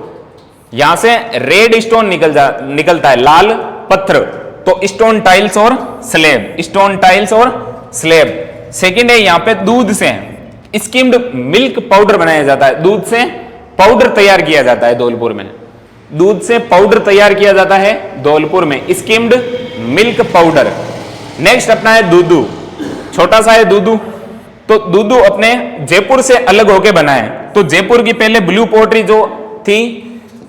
यहां से रेड स्टोन निकलता है, लाल पत्थर। तो स्टोन टाइल्स और स्लेब, स्टोन टाइल्स और स्लेब। सेकंड है यहां पे दूध से स्किम्ड मिल्क पाउडर बनाया जाता है। दूध से पाउडर तैयार किया जाता है धौलपुर में। दूध से पाउडर तैयार किया जाता है धौलपुर में, स्किम्ड मिल्क पाउडर। नेक्स्ट अपना है दूधू, छोटा सा है दूधू। तो दूधू अपने जयपुर से अलग होके बना है। तो जयपुर की पहले ब्लू पोट्री जो थी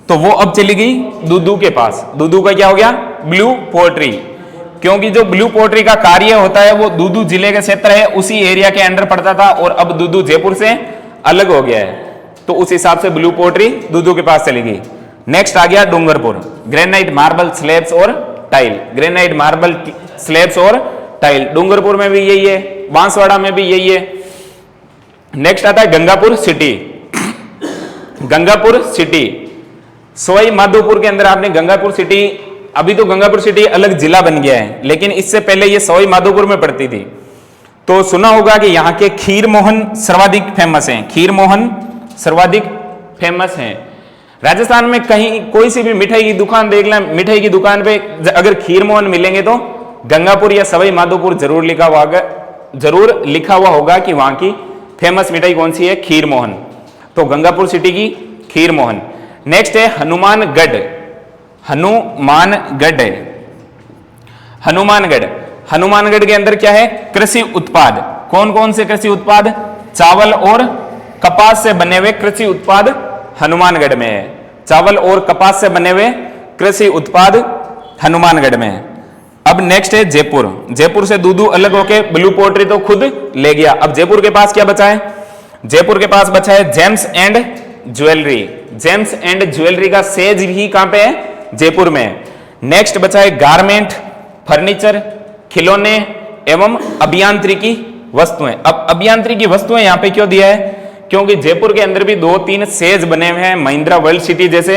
तो वो अब चली गई दूधू के पास। दूधू का क्या हो गया? Blue pottery. क्योंकि जो ब्लू पोट्री का कार्य होता है वो दूधू जिले का क्षेत्र है, उसी एरिया के अंडर पड़ता था। और अब दूधू जयपुर से अलग हो गया है, तो उस हिसाब से ब्लू पोट्री दूधू के पास चली गई। नेक्स्ट आ गया डूंगरपुर, ग्रेनाइट, मार्बल, स्लेब्स और टाइल। ग्रेनाइट, मार्बल, स्लेब्स और टाइल। डूंगरपुर में भी यही है, बांसवाड़ा में भी यही है। नेक्स्ट आता है गंगापुर सिटी। गंगापुर सिटी, सवाई माधोपुर के अंदर आपने गंगापुर सिटी अभी तो गंगापुर सिटी अलग जिला बन गया है, लेकिन इससे पहले ये सवाई माधोपुर में पड़ती थी। तो सुना होगा कि यहाँ के खीर मोहन सर्वाधिक फेमस हैं, खीर मोहन सर्वाधिक फेमस हैं। राजस्थान में कहीं कोई सी भी मिठाई की दुकान देख लें, मिठाई की दुकान पे अगर खीर मोहन मिलेंगे तो गंगापुर या सवाई माधोपुर जरूर लिखा हुआ होगा कि वहां की फेमस मिठाई कौन सी है, खीर मोहन। तो गंगापुर सिटी की खीर मोहन। नेक्स्ट है हनुमानगढ़। हनुमानगढ़ है, हनुमानगढ़। हनुमानगढ़ के अंदर क्या है, कृषि उत्पाद। कौन कौन से कृषि उत्पाद, चावल और कपास से बने हुए कृषि उत्पाद हनुमानगढ़ में है। चावल और कपास से बने हुए कृषि उत्पाद हनुमानगढ़ में है। अब नेक्स्ट है जयपुर। जयपुर से दूधू अलग होके ब्लू पोट्री तो खुद ले गया। अब जयपुर के पास क्या बचा है, जयपुर के पास बचा है James and jewellery. James and jewellery का सेज भी कहां पे है, जयपुर में है। नेक्स्ट बचा है गारमेंट, फर्नीचर, खिलौने एवं अभियांत्रिकी वस्तुएं। अब अभियांत्रिकी वस्तुएं यहां पे क्यों दिया है, क्योंकि जयपुर के अंदर भी 2-3 सेज बने हुए हैं, महिंद्रा वर्ल्ड सिटी जैसे,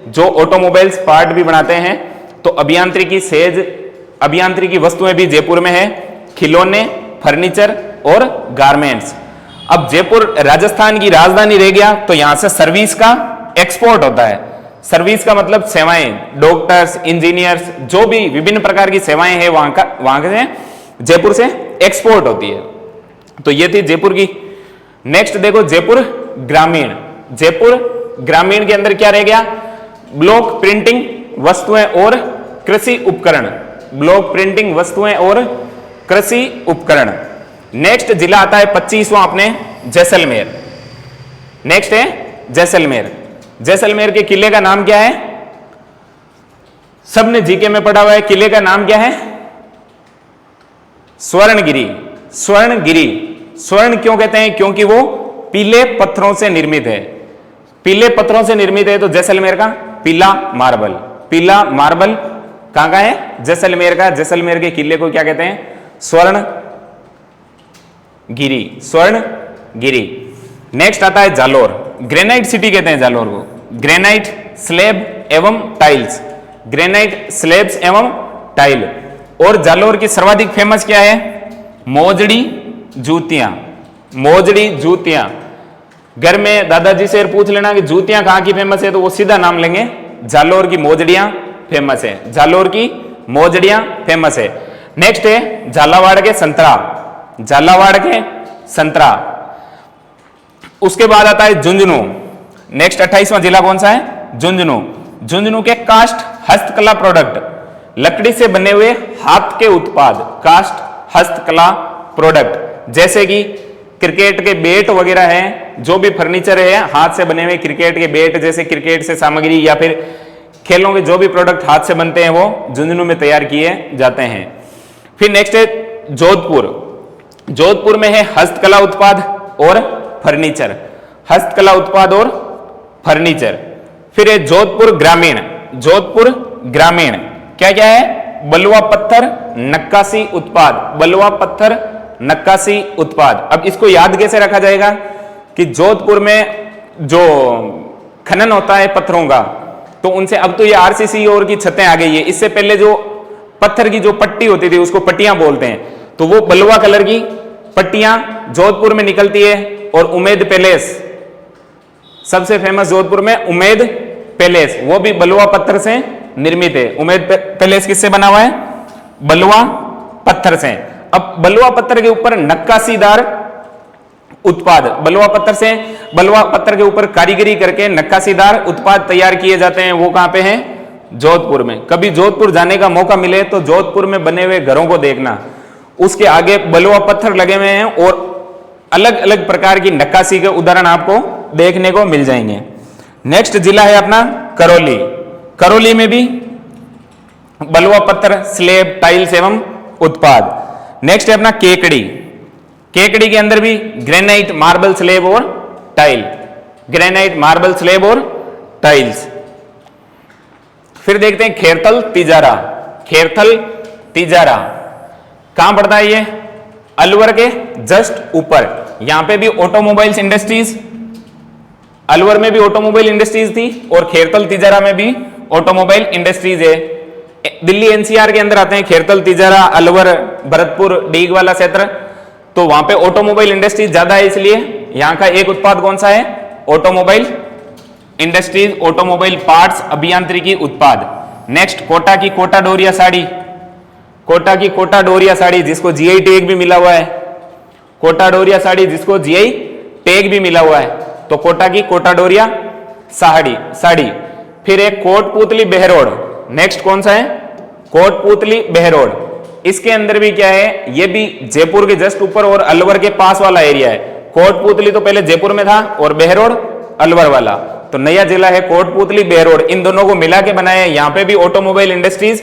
जो ऑटोमोबाइल्स पार्ट भी बनाते हैं। तो अभियांत्रिकी सेज, अभियांत्रिकी वस्तुएं भी जयपुर में है, खिलौने, फर्नीचर और गारमेंट्स। अब जयपुर राजस्थान की राजधानी रह गया, तो यहां से सर्विस का एक्सपोर्ट होता है। सर्विस का मतलब सेवाएं, डॉक्टर्स, इंजीनियर्स, जो भी विभिन्न प्रकार की सेवाएं हैं वहां से जयपुर से एक्सपोर्ट होती है। तो ये थी जयपुर की। नेक्स्ट देखो जयपुर ग्रामीण। जयपुर ग्रामीण के अंदर क्या रह गया, ब्लॉक प्रिंटिंग वस्तुएं और कृषि उपकरण। ब्लॉक प्रिंटिंग वस्तुएं और कृषि उपकरण। नेक्स्ट जिला आता है 25वां अपने जैसलमेर। नेक्स्ट है जैसलमेर। जैसलमेर के किले का नाम क्या है, सबने जीके में पढ़ा हुआ है, किले का नाम क्या है, स्वर्णगिरी। स्वर्णगिरी, स्वर्ण क्यों कहते हैं, क्योंकि वो पीले पत्थरों से निर्मित है। पीले पत्थरों से निर्मित है, तो जैसलमेर का पीला मार्बल। पीला मार्बल कहां का है, जैसलमेर का। जैसलमेर के किले को क्या कहते हैं, स्वर्ण गिरी, स्वर्ण गिरी। नेक्स्ट आता है जालोर। ग्रेनाइट सिटी कहते हैं जालोर को। ग्रेनाइट स्लेब एवं टाइल्स, ग्रेनाइट स्लेब्स एवं टाइल। और जालोर की सर्वाधिक फेमस क्या है, मोजड़ी जूतियां। मोजड़ी जूतियां। घर में दादाजी से पूछ लेना कि जूतियां कहां की फेमस है, तो वो सीधा नाम लेंगे, जालोर की मोजड़ियां फेमस है। जालोर की मोजड़ियां फेमस है। नेक्स्ट है झालावाड़ के संतरा। झालावाड़ के संतरा। उसके बाद आता है झुंझुनू। नेक्स्ट 28वां जिला कौन सा है, झुंझुनू। झुंझुनू के कास्ट हस्तकला प्रोडक्ट, लकड़ी से बने हुए हाथ के उत्पाद, कास्ट हस्तकला प्रोडक्ट, जैसे कि क्रिकेट के बैट वगैरह हैं, जो भी फर्नीचर है हाथ से बने हुए क्रिकेट के बैट, जैसे क्रिकेट से सामग्री या फिर खेलों के जो भी प्रोडक्ट हाथ से बनते हैं वो झुंझुनू में तैयार किए जाते हैं। फिर नेक्स्ट है जोधपुर। जोधपुर में है हस्तकला उत्पाद और फर्नीचर। हस्तकला उत्पाद और फर्नीचर। फिर है जोधपुर ग्रामीण। जोधपुर ग्रामीण क्या क्या है, बलुआ पत्थर नक्काशी उत्पाद। बलुआ पत्थर नक्काशी उत्पाद। अब इसको याद कैसे रखा जाएगा कि जोधपुर में जो खनन होता है पत्थरों का, तो उनसे अब तो ये आरसीसी और की छतें आ गई है, इससे पहले जो पत्थर की जो पट्टी होती थी उसको पट्टियां बोलते हैं, तो वो बलुआ कलर की पट्टियां जोधपुर में निकलती है। और उमेद पैलेस, सबसे फेमस जोधपुर में उमेद पैलेस, वो भी बलुआ पत्थर से निर्मित है। उमेद पैलेस किससे बना हुआ है, बलुआ पत्थर से। अब बलुआ पत्थर के ऊपर नक्काशीदार उत्पाद, बलुआ पत्थर से, बलुआ पत्थर के ऊपर कारीगरी करके नक्काशीदार उत्पाद तैयार किए जाते हैं, वो कहां पे हैं, जोधपुर में। कभी जोधपुर जाने का मौका मिले तो जोधपुर में बने हुए घरों को देखना, उसके आगे बलुआ पत्थर लगे हुए हैं और अलग अलग प्रकार की नक्काशी के उदाहरण आपको देखने को मिल जाएंगे। नेक्स्ट जिला है अपना करौली। करौली में भी बलुआ पत्थर, स्लेब, टाइल्स एवं उत्पाद। नेक्स्ट है अपना केकड़ी। केकड़ी के अंदर भी ग्रेनाइट, मार्बल, स्लेब और टाइल। ग्रेनाइट, मार्बल, स्लेब और टाइल्स। फिर देखते हैं खेरथल तिजारा। खेरथल तिजारा कहां पड़ता है, ये अलवर के जस्ट ऊपर। यहां पे भी ऑटोमोबाइल्स इंडस्ट्रीज, अलवर में भी ऑटोमोबाइल इंडस्ट्रीज थी और खेरथल तिजारा में भी ऑटोमोबाइल इंडस्ट्रीज है। दिल्ली एनसीआर के अंदर आते हैं खेरतल, तिजारा, अलवर, भरतपुर, डीग वाला क्षेत्र, तो वहां पे ऑटोमोबाइल इंडस्ट्रीज ज्यादा है, इसलिए यहां का एक उत्पाद कौन सा है? ऑटोमोबाइल इंडस्ट्रीज, ऑटोमोबाइल पार्ट्स, अभियांत्रिकी उत्पाद। नेक्स्ट कोटा की कोटा डोरिया साड़ी, कोटा की कोटा डोरिया साड़ी जिसको जीआई टैग भी मिला हुआ है, कोटा डोरिया साड़ी जिसको जीआई टैग भी मिला हुआ है, तो कोटा की कोटा डोरिया साड़ी। फिर एक कोटपुतली बहरोड, नेक्स्ट कौन सा है? कोटपुतली बहरोड, इसके अंदर भी क्या है? ये भी जयपुर के जस्ट ऊपर और अलवर के पास वाला एरिया है। कोटपुतली तो पहले जयपुर में था और बहरोड अलवर वाला, तो नया जिला है कोटपुतली बहरोड, इन दोनों को मिला के बनाया है। यहां पे भी ऑटोमोबाइल इंडस्ट्रीज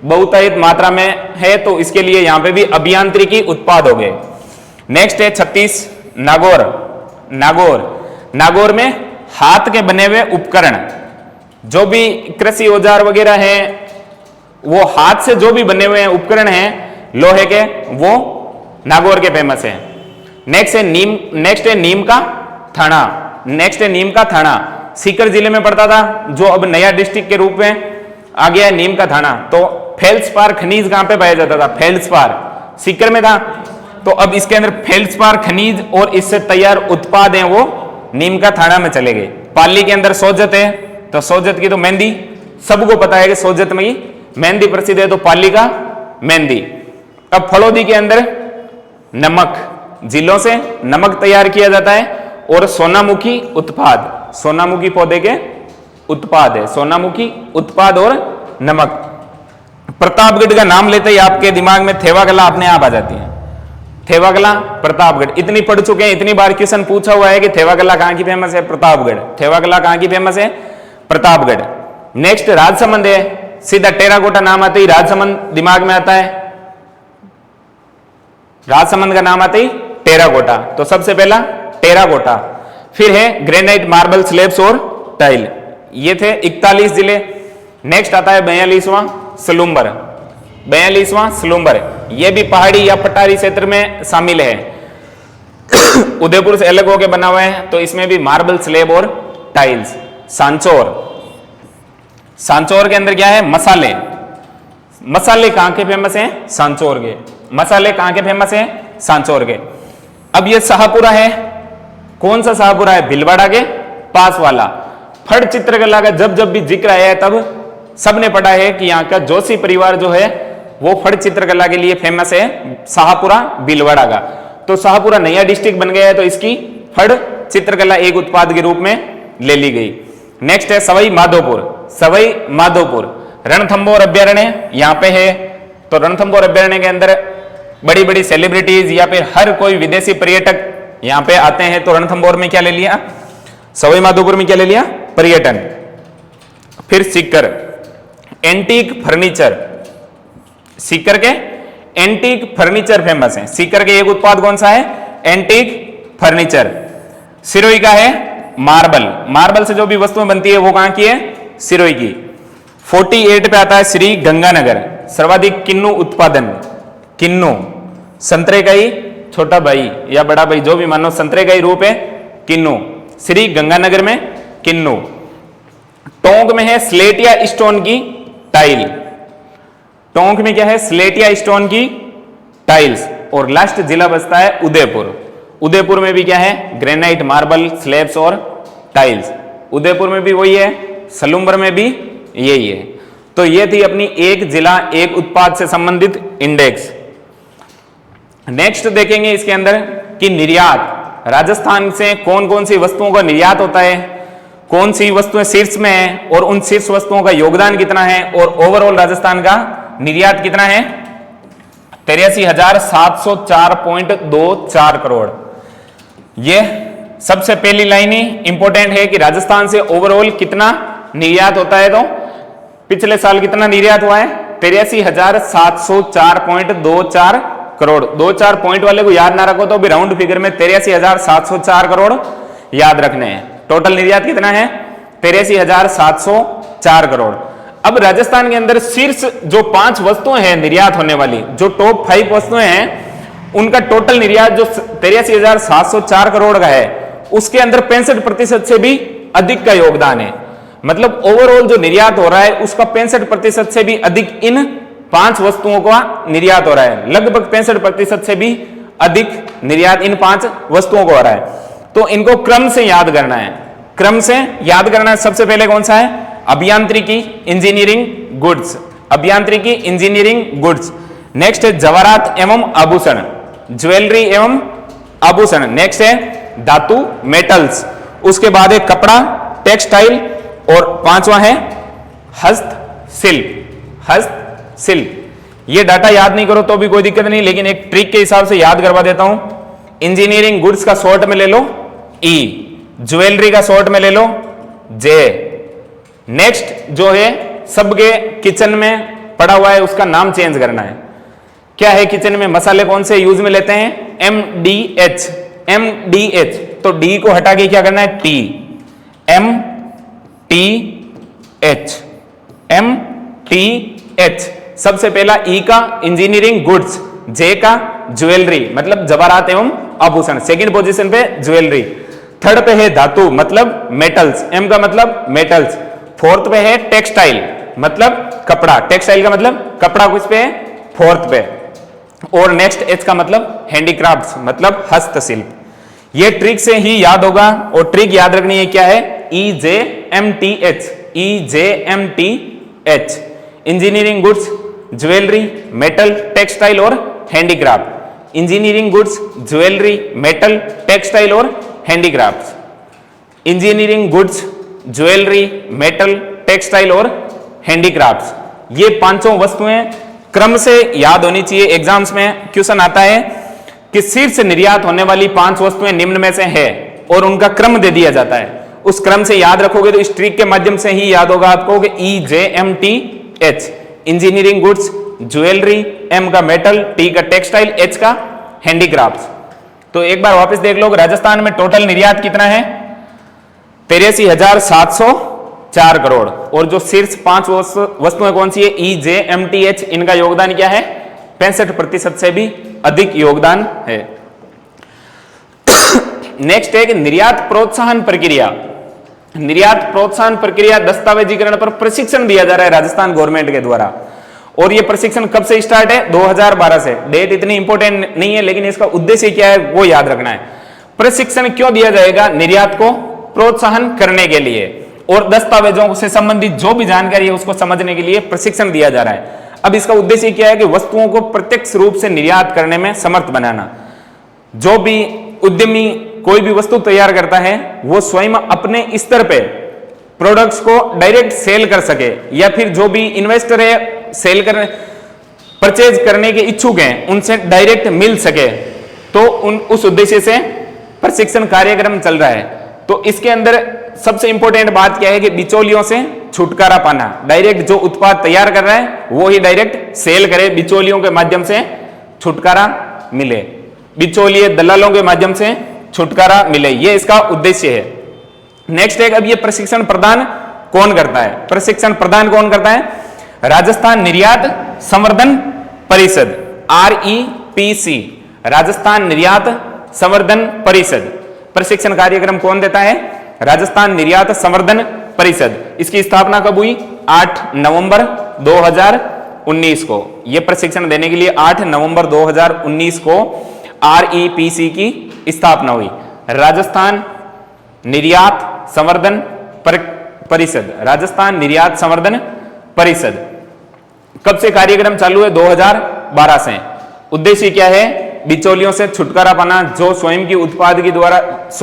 बहुतायत मात्रा में है, तो इसके लिए यहां पे भी अभियांत्रिकी उत्पाद हो गए। नेक्स्ट है 36 नागौर, नागौर में हाथ के बने हुए उपकरण, जो भी कृषि औजार वगैरह हैं, वो हाथ से जो भी बने हुए हैं उपकरण हैं लोहे के, वो नागौर के फेमस है। नेक्स्ट है नीम का थाना, सीकर जिले में पड़ता था, जो अब नया डिस्ट्रिक्ट के रूप में आ गया है नीम का थाना। तो फेल्सपार खनिज कहां पे पाया जाता था? फेल्सपार सीकर में था, तो अब इसके अंदर फेल्सपार खनिज और इससे तैयार उत्पाद हैं वो नीम का थाना में चले गए। पाली के अंदर सोजत है, तो सोजत की तो मेहंदी सबको पता है कि सोजत में ही मेहंदी प्रसिद्ध है, तो पाली का मेहंदी। अब फलोदी के अंदर नमक, जिलों से नमक तैयार किया जाता है, और सोनामुखी उत्पाद, सोनामुखी पौधे के उत्पाद है, सोनामुखी उत्पाद और नमक। प्रतापगढ़ का नाम लेते ही आपके दिमाग में थेवागला अपने आप आ जाती है, थेवागला प्रतापगढ़, इतनी पढ़ चुके हैं, इतनी बार क्वेश्चन पूछा हुआ है कि थेवागला कहां की फेमस है? प्रतापगढ़। थेवागला कहां की फेमस है? प्रतापगढ़। नेक्स्ट राजसमंद है, सीधा टेराकोटा नाम आते ही राजसमंद दिमाग में आता है, राजसमंद का नाम आते ही टेराकोटा, तो सबसे पहला टेराकोटा। फिर है ग्रेनाइट, मार्बल, स्लेब्स और टाइल, ये थे 41 जिले। नेक्स्ट आता है 42वां सलूम्बर, 42वां सलूम्बर, ये भी पहाड़ी या पठारी क्षेत्र में शामिल है, उदयपुर से अलग होकर बना हुआ है, तो इसमें भी मार्बल, स्लेब और टाइल्स। सांचौर, सांचौर के अंदर क्या है? मसाले, मसाले कहां के फेमस हैं? सांचौर के। मसाले कहां के फेमस हैं? सांचौर के। अब ये शाहपुरा है, कौन सा शाहपुरा है? भीलवाड़ा के पास वाला। फड़ चित्रकला का जब जब भी जिक्र आया है तब सबने पढ़ा है कि यहाँ का जोशी परिवार जो है वो फड़ चित्रकला के लिए फेमस है, शाहपुरा भीलवाड़ा का। तो शाहपुरा नया डिस्ट्रिक्ट बन गया है, तो इसकी फड़ चित्रकला एक उत्पाद के रूप में ले ली गई। नेक्स्ट है सवाई माधोपुर, सवाई माधोपुर रणथंभौर अभ्यारण्य यहाँ पे है, तो रणथंभौर अभ्यारण्य के अंदर बड़ी बड़ी सेलिब्रिटीज या फिर हर कोई विदेशी पर्यटक यहाँ पे आते हैं, तो रणथंभौर में क्या ले लिया? सवाई माधोपुर में क्या ले लिया? पर्यटन। फिर सीकर, एंटीक फर्नीचर, सीकर के एंटीक फर्नीचर फेमस है। सीकर के एक उत्पाद कौन सा है? Antique furniture. सिरोही का है मार्बल, मार्बल से जो भी वस्तुएं बनती है वो कहां की है? सिरोही की। 48 पे आता है श्री गंगानगर, सर्वाधिक किन्नू उत्पादन, किन्नू संतरे का ही छोटा भाई या बड़ा भाई जो भी मानो, संतरे का ही रूप है किन्नू, श्री गंगानगर में किन्नू। टोंक में है स्लेट या स्टोन की टाइल, टोंक में क्या है? स्लेट या स्टोन की टाइल्स। और लास्ट जिला बचता है उदयपुर, उदयपुर में भी क्या है? ग्रेनाइट, मार्बल, स्लैब्स और टाइल्स। उदयपुर में भी वही है, सलूम्बर में भी यही है। तो ये थी अपनी एक जिला एक उत्पाद से संबंधित इंडेक्स। नेक्स्ट देखेंगे इसके अंदर कि निर्यात, राजस्थान से कौन कौन सी वस्तुओं का निर्यात होता है, कौन सी वस्तुएं शीर्ष में है और उन शीर्ष वस्तुओं का योगदान कितना है, और ओवरऑल राजस्थान का निर्यात कितना है? 83,704.24 करोड़। ये सबसे पहली लाइन ही इंपॉर्टेंट है कि राजस्थान से ओवरऑल कितना निर्यात होता है। तो पिछले साल कितना निर्यात हुआ है? 83,704.24 करोड़। 2-4 पॉइंट वाले को याद ना रखो तो भी राउंड फिगर में 83,704 करोड़ याद रखने हैं। टोटल निर्यात कितना है? 83,704 करोड़। अब राजस्थान के अंदर शीर्ष जो 5 वस्तुएं हैं निर्यात होने वाली, जो टॉप 5 वस्तुएं हैं, उनका टोटल निर्यात जो 83,704 करोड़ का है, उसके अंदर 65% से भी अधिक का योगदान है। मतलब ओवरऑल जो निर्यात हो रहा है उसका 65% से भी अधिक इन 5 वस्तुओं का निर्यात हो रहा है। लगभग 65% से भी अधिक निर्यात इन 5 वस्तुओं को हो रहा है। तो इनको क्रम से याद करना है, क्रम से याद करना है। सबसे पहले कौन सा है? अभियांत्रिकी, इंजीनियरिंग गुड्स, अभियांत्रिकी इंजीनियरिंग गुड्स। नेक्स्ट है जवाहरात एवं आभूषण, ज्वेलरी एवं आभूषण। नेक्स्ट है धातु, मेटल्स। उसके बाद है कपड़ा, टेक्सटाइल, और 5वां है हस्तशिल्प, हस्तशिल्प। ये डाटा याद नहीं करो तो भी कोई दिक्कत नहीं, लेकिन एक ट्रिक के हिसाब से याद करवा देता हूं। इंजीनियरिंग गुड्स का शॉर्ट में ले लो ई, ज्वेलरी का शॉर्ट में ले लो जे। नेक्स्ट जो है सबके किचन में पड़ा हुआ है उसका नाम चेंज करना है। क्या है किचन में मसाले कौन से यूज में लेते हैं? MDH, MDH। तो डी को हटा के क्या करना है? T, MTH, MTH। सबसे पहला ई का इंजीनियरिंग गुड्स, जे का ज्वेलरी मतलब जवाहरात एवं आभूषण, सेकंड पोजीशन पे ज्वेलरी। थर्ड पे है धातु मतलब मेटल्स, एम का मतलब मेटल्स। फोर्थ पे है टेक्सटाइल मतलब कपड़ा, टेक्सटाइल का मतलब कपड़ा, किस पे है? फोर्थ पे। और नेक्स्ट एच का मतलब हैंडीक्राफ्ट्स मतलब हस्तशिल्प। ये ट्रिक से ही याद होगा, और ट्रिक याद रखनी है क्या है? EJMTH, EJMTH। Engineering goods, jewellery, metal, textile और handicraft. Engineering goods, jewellery, metal, textile और handicrafts. Engineering goods, jewellery, metal, textile और हैंडीक्राफ्ट्स। ये 5 वस्तुएं क्रम से याद होनी चाहिए। एग्जाम्स में क्वेश्चन आता है कि शीर्ष निर्यात होने वाली 5 वस्तुएं निम्न में से है, और उनका क्रम दे दिया जाता है। उस क्रम से याद रखोगे तो इस ट्रिक के माध्यम से ही याद होगा आपको कि EJMTH, engineering goods, jewellery, M का मेटल, टी का टेक्सटाइल, एच का हैंडीक्राफ्ट्स। तो एक बार वापस देख लो, राजस्थान में टोटल निर्यात कितना है? 83,704 करोड़। और जो शीर्ष 5 वस्तुएं कौन सी है? EJMTH। इनका योगदान क्या है? 65% से भी अधिक योगदान है। नेक्स्ट है कि निर्यात प्रोत्साहन प्रक्रिया। निर्यात प्रोत्साहन प्रक्रिया दस्तावेजीकरण पर प्रशिक्षण दिया जा रहा है राजस्थान गवर्नमेंट के द्वारा। और यह प्रशिक्षण कब से स्टार्ट है? 2012 से। डेट इतनी इंपॉर्टेंट नहीं है, लेकिन इसका उद्देश्य क्या है वो याद रखना है। प्रशिक्षण क्यों दिया जाएगा? निर्यात को प्रोत्साहन करने के लिए और दस्तावेजों से संबंधित जो भी जानकारी है उसको समझने के लिए प्रशिक्षण दिया जा रहा है। अब इसका उद्देश्य क्या है कि वस्तुओं को प्रत्यक्ष रूप से निर्यात करने में समर्थ बनाना। जो भी उद्यमी कोई भी वस्तु तैयार करता है वो स्वयं अपने स्तर पे प्रोडक्ट्स को डायरेक्ट सेल कर सके, या फिर जो भी इन्वेस्टर है सेल करने परचेज करने के इच्छुक हैं उनसे डायरेक्ट मिल सके। तो उस उद्देश्य से प्रशिक्षण कार्यक्रम चल रहा है। तो इसके अंदर सबसे इंपॉर्टेंट बात क्या है कि बिचौलियों से छुटकारा पाना। डायरेक्ट जो उत्पाद तैयार कर रहा है वो ही डायरेक्ट सेल करे, बिचौलियों के माध्यम से छुटकारा मिले, बिचौलिए दलालों के माध्यम से छुटकारा मिले, ये इसका उद्देश्य है। नेक्स्ट है, अब ये प्रशिक्षण प्रदान कौन करता है? प्रशिक्षण प्रदान कौन करता है? राजस्थान निर्यात संवर्धन परिषद, REPC, राजस्थान निर्यात संवर्धन परिषद। प्रशिक्षण कार्यक्रम कौन देता है? राजस्थान निर्यात संवर्धन परिषद। इसकी स्थापना कब हुई? 8 नवंबर 2019 को। यह प्रशिक्षण देने के लिए 8 नवंबर 2019 को REPC की स्थापना हुई, राजस्थान निर्यात संवर्धन परिषद, राजस्थान निर्यात संवर्धन परिषद। कब से कार्यक्रम चालू है? 2012 से। उद्देश्य क्या है? बिचौलियों से छुटकारा पाना। जो स्वयं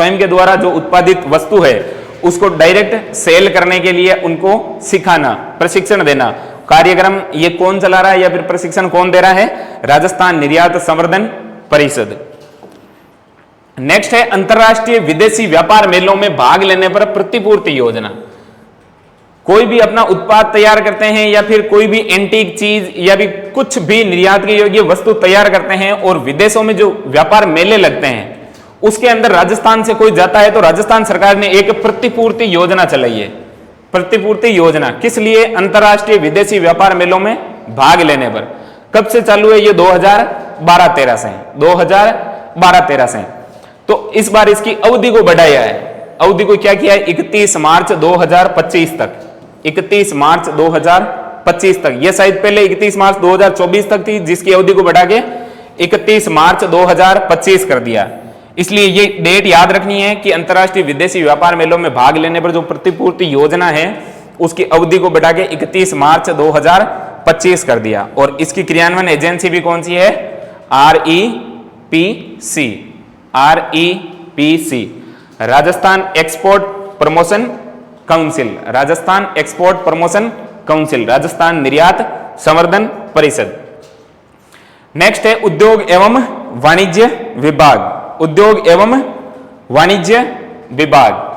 के द्वारा जो उत्पादित वस्तु है उसको डायरेक्ट सेल करने के लिए उनको सिखाना, प्रशिक्षण देना। कार्यक्रम ये कौन चला रहा है या फिर प्रशिक्षण कौन दे रहा है? राजस्थान निर्यात संवर्धन परिषद। नेक्स्ट है, अंतरराष्ट्रीय विदेशी व्यापार मेलों में भाग लेने पर प्रतिपूर्ति योजना। कोई भी अपना उत्पाद तैयार करते हैं या फिर कोई भी एंटीक चीज या भी कुछ भी निर्यात के योग्य वस्तु तैयार करते हैं और विदेशों में जो व्यापार मेले लगते हैं उसके अंदर राजस्थान से कोई जाता है तो राजस्थान सरकार ने एक प्रतिपूर्ति योजना चलाई है। प्रतिपूर्ति योजना किस लिए? अंतरराष्ट्रीय विदेशी व्यापार मेलों में भाग लेने पर। कब से चालू है? ये 2012-13 से। 2012-13 से। तो इस बार इसकी अवधि को बढ़ाया है। अवधि को क्या किया है 31 मार्च 2025 तक, 31 मार्च 2025 तक। यह शायद पहले 31 मार्च 2024 तक थी, जिसकी अवधि को बढ़ा के 31 मार्च 2025 कर दिया। इसलिए ये डेट याद रखनी है कि अंतर्राष्ट्रीय विदेशी व्यापार मेलों में भाग लेने पर जो प्रतिपूर्ति योजना है उसकी अवधि को बढ़ा के 31 मार्च 2025 कर दिया। और इसकी क्रियान्वयन एजेंसी भी कौन सी है? REPC, REPC, Rajasthan export promotion council, Rajasthan export promotion council, Rajasthan निर्यात संवर्धन परिषद। नेक्स्ट है उद्योग एवं वाणिज्य विभाग, उद्योग एवं वाणिज्य विभाग।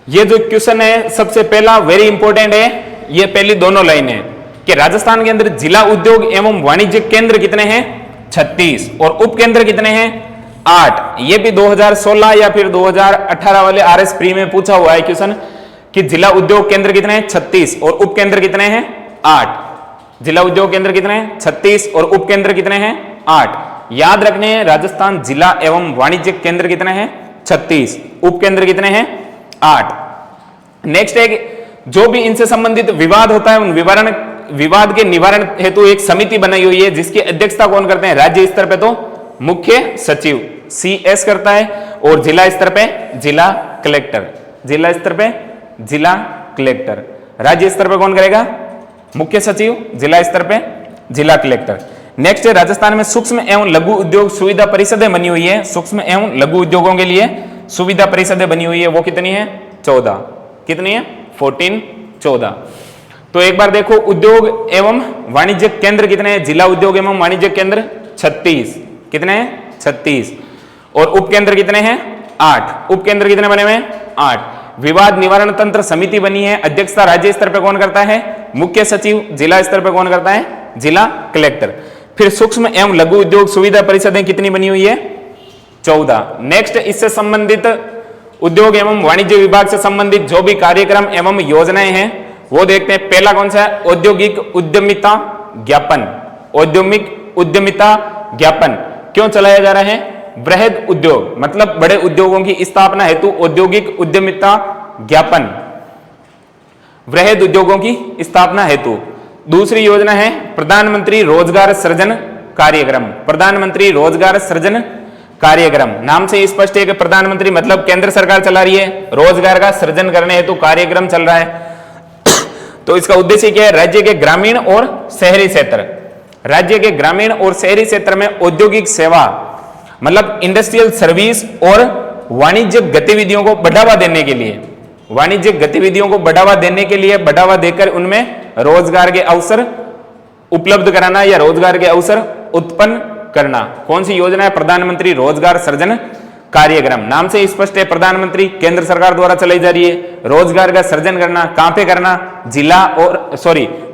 ये जो क्वेश्चन है सबसे पहला वेरी इंपॉर्टेंट है, ये पहली दोनों लाइन है कि राजस्थान के अंदर जिला उद्योग एवं वाणिज्य केंद्र कितने हैं? 36, और उप केंद्र कितने हैं? 8। ये भी 2016 या फिर 2018 वाले RS प्री में पूछा हुआ है क्वेश्चन कि जिला उद्योग केंद्र कितने हैं? 36, और उप केंद्र कितने हैं? 8। जिला उद्योग केंद्र कितने हैं? 36, और उप केंद्र कितने हैं? 8। याद रखने हैं राजस्थान जिला एवं वाणिज्य केंद्र कितने हैं? 36, उप केंद्र कितने हैं? 8। नेक्स्ट है जो भी इनसे संबंधित विवाद होता है उन विवाद के निवारण हेतु एक समिति बनाई हुई है जिसकी अध्यक्षता कौन करते हैं? राज्य स्तर पे तो मुख्य सचिव CS करता है, और जिला स्तर पे जिला कलेक्टर, जिला स्तर पे जिला कलेक्टर। राज्य स्तर पे कौन करेगा? मुख्य सचिव, जिला स्तर पे जिला कलेक्टर। नेक्स्ट है राजस्थान में सूक्ष्म एवं लघु उद्योग सुविधा परिषदें बनी हुई है, सूक्ष्म एवं लघु उद्योगों के लिए सुविधा परिषदें बनी हुई है, वो कितनी है? 14। कितनी है? 14, 14। तो एक बार देखो उद्योग एवं वाणिज्य केंद्र कितने हैं? जिला उद्योग एवं वाणिज्य केंद्र 36, कितने हैं? 36, और उप केंद्र कितने हैं? 8। उप केंद्र कितने बने हुए हैं? 8। विवाद निवारण तंत्र समिति बनी है, अध्यक्षता राज्य स्तर पे कौन करता है? मुख्य सचिव, जिला स्तर पे कौन करता है? जिला कलेक्टर। फिर सूक्ष्म एवं लघु उद्योग सुविधा परिषदें कितनी बनी हुई है? 14। नेक्स्ट इससे संबंधित उद्योग एवं वाणिज्य विभाग से संबंधित जो भी कार्यक्रम एवं योजनाएं हैं वो देखते हैं। पहला कौन सा है? औद्योगिक उद्यमिता ज्ञापन, औद्योगिक उद्यमिता ज्ञापन क्यों चलाया जा रहा है? बृहद उद्योग मतलब बड़े उद्योगों की स्थापना हेतु औद्योगिक उद्यमिता ज्ञापन, बृहद उद्योगों की स्थापना हेतु। दूसरी योजना है प्रधानमंत्री रोजगार सृजन कार्यक्रम, प्रधानमंत्री रोजगार सृजन कार्यक्रम। नाम से स्पष्ट है कि प्रधानमंत्री मतलब केंद्र सरकार चला रही है, रोजगार का सृजन करने हेतु कार्यक्रम चल रहा है। तो इसका उद्देश्य क्या है? राज्य के ग्रामीण और शहरी क्षेत्र, राज्य के ग्रामीण और शहरी क्षेत्र में औद्योगिक सेवा मतलब इंडस्ट्रियल सर्विस और वाणिज्य गतिविधियों को बढ़ावा देने के लिए, वाणिज्य गतिविधियों को बढ़ावा देने के लिए, बढ़ावा देकर उनमें रोजगार के अवसर उपलब्ध कराना या रोजगार के अवसर उत्पन्न करना। कौन सी योजना है? प्रधानमंत्री रोजगार सृजन कार्यक्रम। नाम से स्पष्ट है प्रधानमंत्री केंद्र सरकार द्वारा चलाई जा रही है। रोजगार का सृजन करना कहां पे करना? जिला और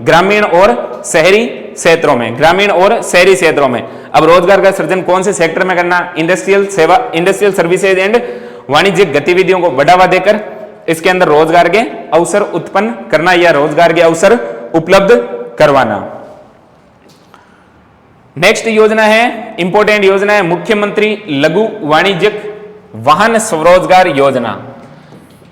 ग्रामीण और शहरी क्षेत्रों में, ग्रामीण और शहरी क्षेत्रों में। अब रोजगार का सृजन कौन से सेक्टर में करना? इंडस्ट्रियल सेवा, इंडस्ट्रियल सर्विसेज एंड वाणिज्यिक गतिविधियों को बढ़ावा देकर इसके अंदर रोजगार के अवसर उत्पन्न करना या रोजगार के अवसर उपलब्ध करवाना। नेक्स्ट योजना है, इंपॉर्टेंट योजना है मुख्यमंत्री लघु वाणिज्यिक वाहन स्वरोजगार योजना।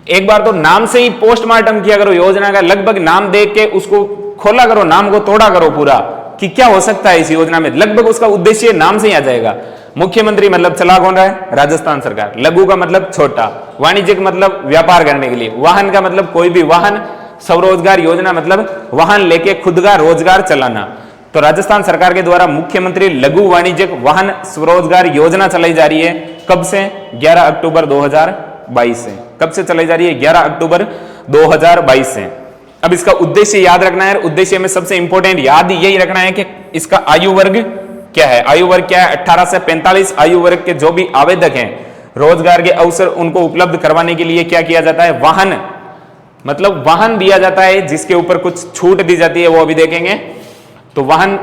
एक बार तो नाम से ही पोस्टमार्टम किया करो योजना का, लगभग नाम देख के उसको खोला करो, नाम को तोड़ा करो पूरा कि क्या हो सकता है इस योजना में। लगभग उसका उद्देश्य नाम से ही आ जाएगा। मुख्यमंत्री मतलब चला कौन रहा है? राजस्थान सरकार। लघु का मतलब छोटा, वाणिज्यिक मतलब व्यापार करने के लिए, वाहन का मतलब कोई भी वाहन, स्वरोजगार योजना मतलब वाहन लेके खुद का रोजगार चलाना। तो राजस्थान सरकार के द्वारा मुख्यमंत्री लघु वाणिज्यिक वाहन स्वरोजगार योजना चलाई जा रही है। कब से? 11 अक्टूबर 2022 से। कब से चलाई जा रही है? 11 अक्टूबर 2022 से। अब इसका उद्देश्य याद रखना है, उद्देश्य में सबसे इंपॉर्टेंट याद यही रखना है कि इसका आयु वर्ग क्या है। आयु वर्ग क्या है? 18 से 45 आयु वर्ग के जो भी आवेदक हैं रोजगार के अवसर उनको उपलब्ध करवाने के लिए क्या किया जाता है? वाहन मतलब वाहन दिया जाता है जिसके ऊपर कुछ छूट दी जाती है, वो अभी देखेंगे। तो वाहन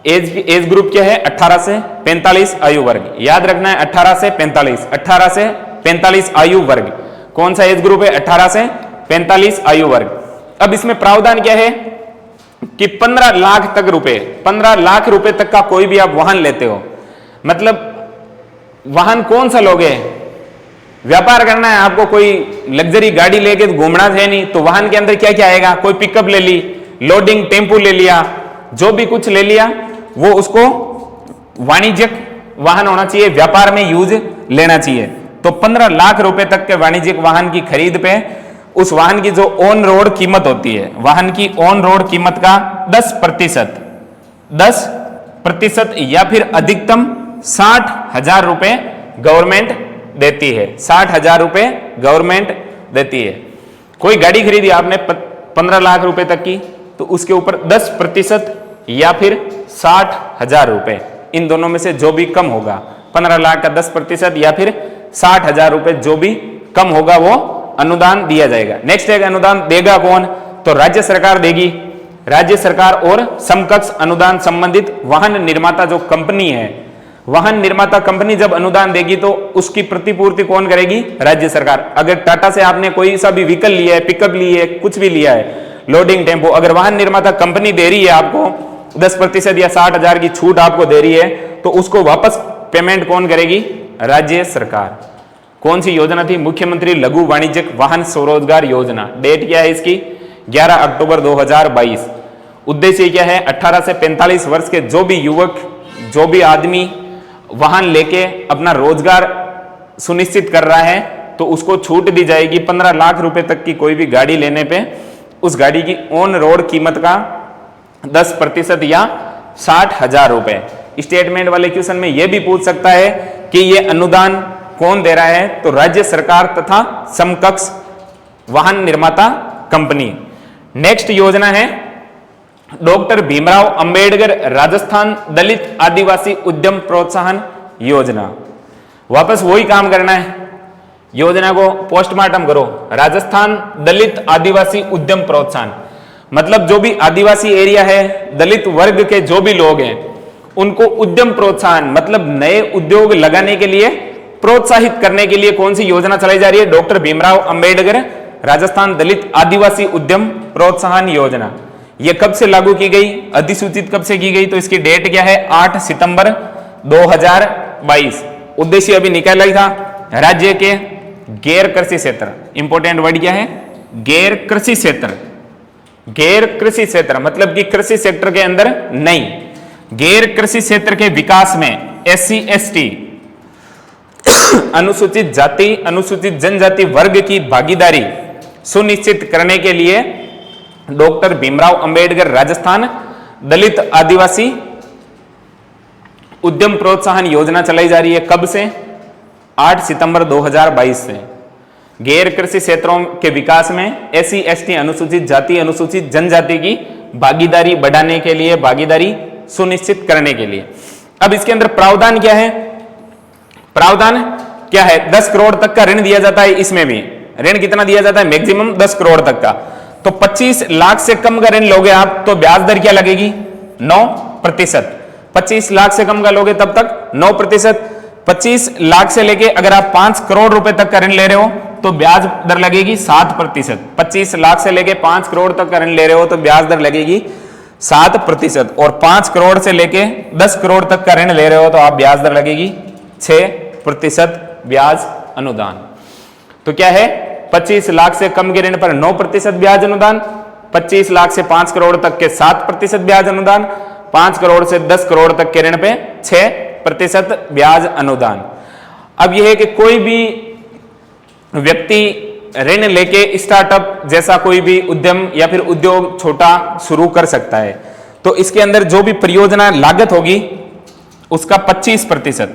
एज ग्रुप क्या है? 18 से 45 आयु वर्ग। याद रखना है 18 से 45, 18 से 45 आयु वर्ग। कौन सा एज ग्रुप है? 18 से 45 आयु वर्ग। अब इसमें प्रावधान क्या है कि 15 लाख तक रुपए, 15 लाख रुपए तक का कोई भी आप वाहन लेते हो, मतलब वाहन कौन सा लोगे? व्यापार करना है आपको, कोई लग्जरी गाड़ी लेके घूमना है नहीं, तो वाहन के अंदर क्या क्या आएगा, कोई पिकअप ले ली, लोडिंग टेम्पू ले लिया, जो भी कुछ ले लिया वो उसको वाणिज्यिक वाहन होना चाहिए, व्यापार में यूज लेना चाहिए। तो 15 लाख रुपए तक के वाणिज्यिक वाहन की खरीद पे उस वाहन की जो ऑन रोड कीमत होती है, वाहन की ऑन रोड कीमत का 10% या फिर अधिकतम 60,000 रुपए गवर्नमेंट देती है। 60,000 रुपए गवर्नमेंट देती है। कोई गाड़ी खरीदी आपने 15 लाख रुपए तक की, तो उसके ऊपर 10% या फिर 60,000 रुपए, इन दोनों में से जो भी कम होगा, 15 लाख का 10% या फिर 60,000 रुपए जो भी कम होगा वो अनुदान दिया जाएगा। नेक्स्ट है अनुदान देगा कौन, तो राज्य सरकार देगी। राज्य सरकार और समकक्ष अनुदान संबंधित वाहन निर्माता जो कंपनी है, वाहन निर्माता कंपनी जब अनुदान देगी तो उसकी प्रतिपूर्ति कौन करेगी, राज्य सरकार। अगर टाटा से आपने कोई सा भी व्हीकल लिया है, पिकअप ली है, कुछ भी लिया है, लोडिंग टेम्पो, अगर वाहन निर्माता कंपनी दे रही है आपको 10% या 60,000 की छूट आपको दे रही है, तो उसको वापस पेमेंट कौन करेगी, राज्य सरकार। कौन सी योजना थी, मुख्यमंत्री लघु वाणिज्यिक वाहन स्वरोजगार योजना। डेट क्या है इसकी, 11 अक्टूबर 2022। उद्देश्य क्या है, 18 से 45 वर्ष के जो भी युवक, जो भी आदमी वाहन लेके अपना रोजगार सुनिश्चित कर रहा है तो उसको छूट दी जाएगी 15 लाख रुपए तक की कोई भी गाड़ी लेने पे, उस गाड़ी की ऑन रोड कीमत का 10% या 60,000 रुपए। स्टेटमेंट वाले क्वेश्चन में यह भी पूछ सकता है कि यह अनुदान कौन दे रहा है, तो राज्य सरकार तथा समकक्ष वाहन निर्माता कंपनी। नेक्स्ट योजना है डॉक्टर भीमराव अंबेडकर राजस्थान दलित आदिवासी उद्यम प्रोत्साहन योजना। वापस वही काम करना है, योजना को पोस्टमार्टम करो। राजस्थान दलित आदिवासी उद्यम प्रोत्साहन मतलब जो भी आदिवासी एरिया है, दलित वर्ग के जो भी लोग हैं, उनको उद्यम प्रोत्साहन मतलब नए उद्योग लगाने के लिए प्रोत्साहित करने के लिए कौन सी योजना चलाई जा रही है, डॉक्टर भीमराव अंबेडकर राजस्थान दलित आदिवासी उद्यम प्रोत्साहन योजना। यह कब से लागू की गई, अधिसूचित कब से की गई, तो इसकी डेट क्या है, 8 सितंबर 2022। उद्देश्य अभी निकाला ही था, राज्य के गैर कृषि क्षेत्र, इंपोर्टेंट वर्ड क्या है, गैर कृषि क्षेत्र। गैर कृषि क्षेत्र मतलब कि कृषि सेक्टर के अंदर नहीं, गैर कृषि क्षेत्र के विकास में SC ST अनुसूचित जाति अनुसूचित जनजाति वर्ग की भागीदारी सुनिश्चित करने के लिए डॉक्टर भीमराव अंबेडकर राजस्थान दलित आदिवासी उद्यम प्रोत्साहन योजना चलाई जा रही है। कब से, 8 सितंबर 2022 से। गैर कृषि क्षेत्रों के विकास में SC ST अनुसूचित जाति अनुसूचित जनजाति की भागीदारी बढ़ाने के लिए, भागीदारी सुनिश्चित करने के लिए। अब इसके अंदर प्रावधान क्या है, प्रावधान क्या है, 10 करोड़ तक का ऋण दिया जाता है। इसमें भी ऋण कितना दिया जाता है, मैक्सिमम 10 करोड़ तक का। तो 25 लाख से कम का ऋण लोगे आप तो ब्याज दर क्या लगेगी, 9%। 25 लाख से कम का लोगे तब तक 9%। 25 लाख से लेके अगर आप 5 करोड़ रुपए तक का ऋण ले रहे हो तो ब्याज दर लगेगी 7%। 25 लाख से लेके 5 करोड़ तक का ऋण ले रहे हो तो ब्याज दर लगेगी 7%। और 5 करोड़ से लेके 10 करोड़ तक का ऋण ले रहे हो तो आप ब्याज दर लगेगी 6% ब्याज अनुदान। तो क्या है, 25 लाख से कम के ऋण पर 9% ब्याज अनुदान, 25 लाख से 5 करोड़ तक के 7% ब्याज अनुदान, 5 करोड़ से 10 करोड़ तक के ऋण पे 6% ब्याज अनुदान। अब यह है कि कोई भी व्यक्ति ऋण लेके स्टार्टअप जैसा कोई भी उद्यम या फिर उद्योग छोटा शुरू कर सकता है। तो इसके अंदर जो भी परियोजना लागत होगी उसका 25%,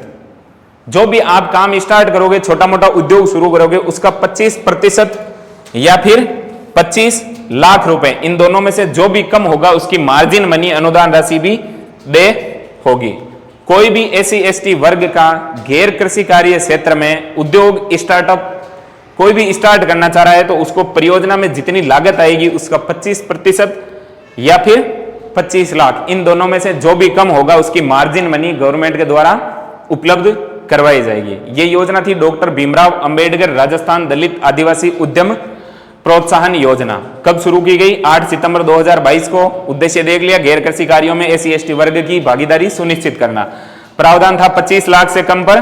जो भी आप काम स्टार्ट करोगे, छोटा मोटा उद्योग शुरू करोगे, उसका 25% या फिर 25 लाख रुपए, इन दोनों में से जो भी कम होगा उसकी मार्जिन मनी अनुदान राशि भी दे होगी। कोई भी SC ST वर्ग का गैर कृषि कार्य क्षेत्र में उद्योग स्टार्टअप कोई भी स्टार्ट करना चाह रहा है तो उसको परियोजना में जितनी लागत आएगी उसका 25% या फिर 25 लाख, इन दोनों में से जो भी कम होगा उसकी मार्जिन मनी गवर्नमेंट के द्वारा उपलब्ध करवाई जाएगी। ये योजना थी डॉक्टर भीमराव अंबेडकर राजस्थान दलित आदिवासी उद्यम प्रोत्साहन योजना। कब शुरू की गई, 8 सितंबर 2022 को। उद्देश्य देख लिया, गैर कृषि कार्यों में SC ST वर्ग की भागीदारी सुनिश्चित करना। प्रावधान था 25 लाख से कम पर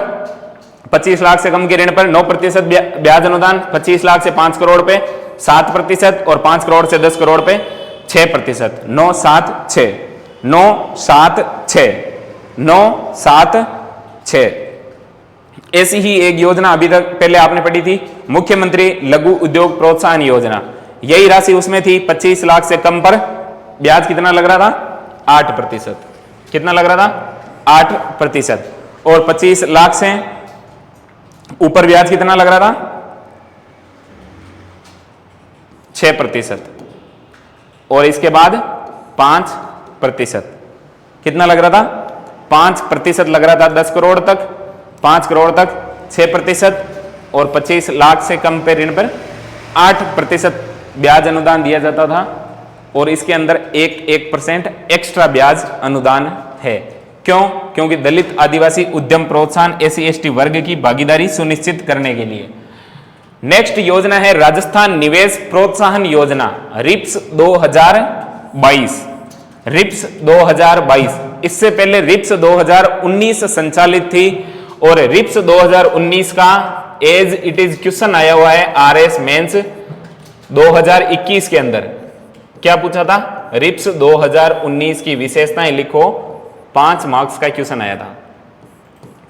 25 लाख से कम के ऋण पर 9% ब्याज अनुदान, 25 लाख से 5 करोड़ पे 7% और 5 करोड़ से 10 करोड़ पे 6%। 9 7 6 9 7 6 9 7 6। ऐसी ही एक योजना अभी तक पहले आपने पढ़ी थी, मुख्यमंत्री लघु उद्योग प्रोत्साहन योजना। यही राशि उसमें थी, 25 लाख से कम पर ब्याज कितना लग रहा था? 8%। कितना लग रहा था? 8%। और 25 लाख से ऊपर ब्याज कितना लग रहा था? 6%। और इसके बाद 5%। कितना लग रहा था? 5% लग रहा था 10 करोड़ तक, 5 करोड़ तक 6%, और 25 लाख से कम पे ऋण पर 8% ब्याज अनुदान दिया जाता था। और इसके अंदर 1% एक्स्ट्रा ब्याज अनुदान है। क्यों? क्योंकि दलित आदिवासी उद्यम प्रोत्साहन SC/ST वर्ग की भागीदारी सुनिश्चित करने के लिए। नेक्स्ट योजना है राजस्थान निवेश प्रोत्साहन योजना, रिप्स 2022। रिप्स 2022, इससे पहले रिप्स 2019 संचालित थी, और रिप्स 2019 का एज इट इज क्वेश्चन आया हुआ है RS मेंस 2021 के अंदर। क्या पूछा था? रिप्स 2019 की विशेषताएं लिखो, 5 मार्क्स का क्वेश्चन आया था।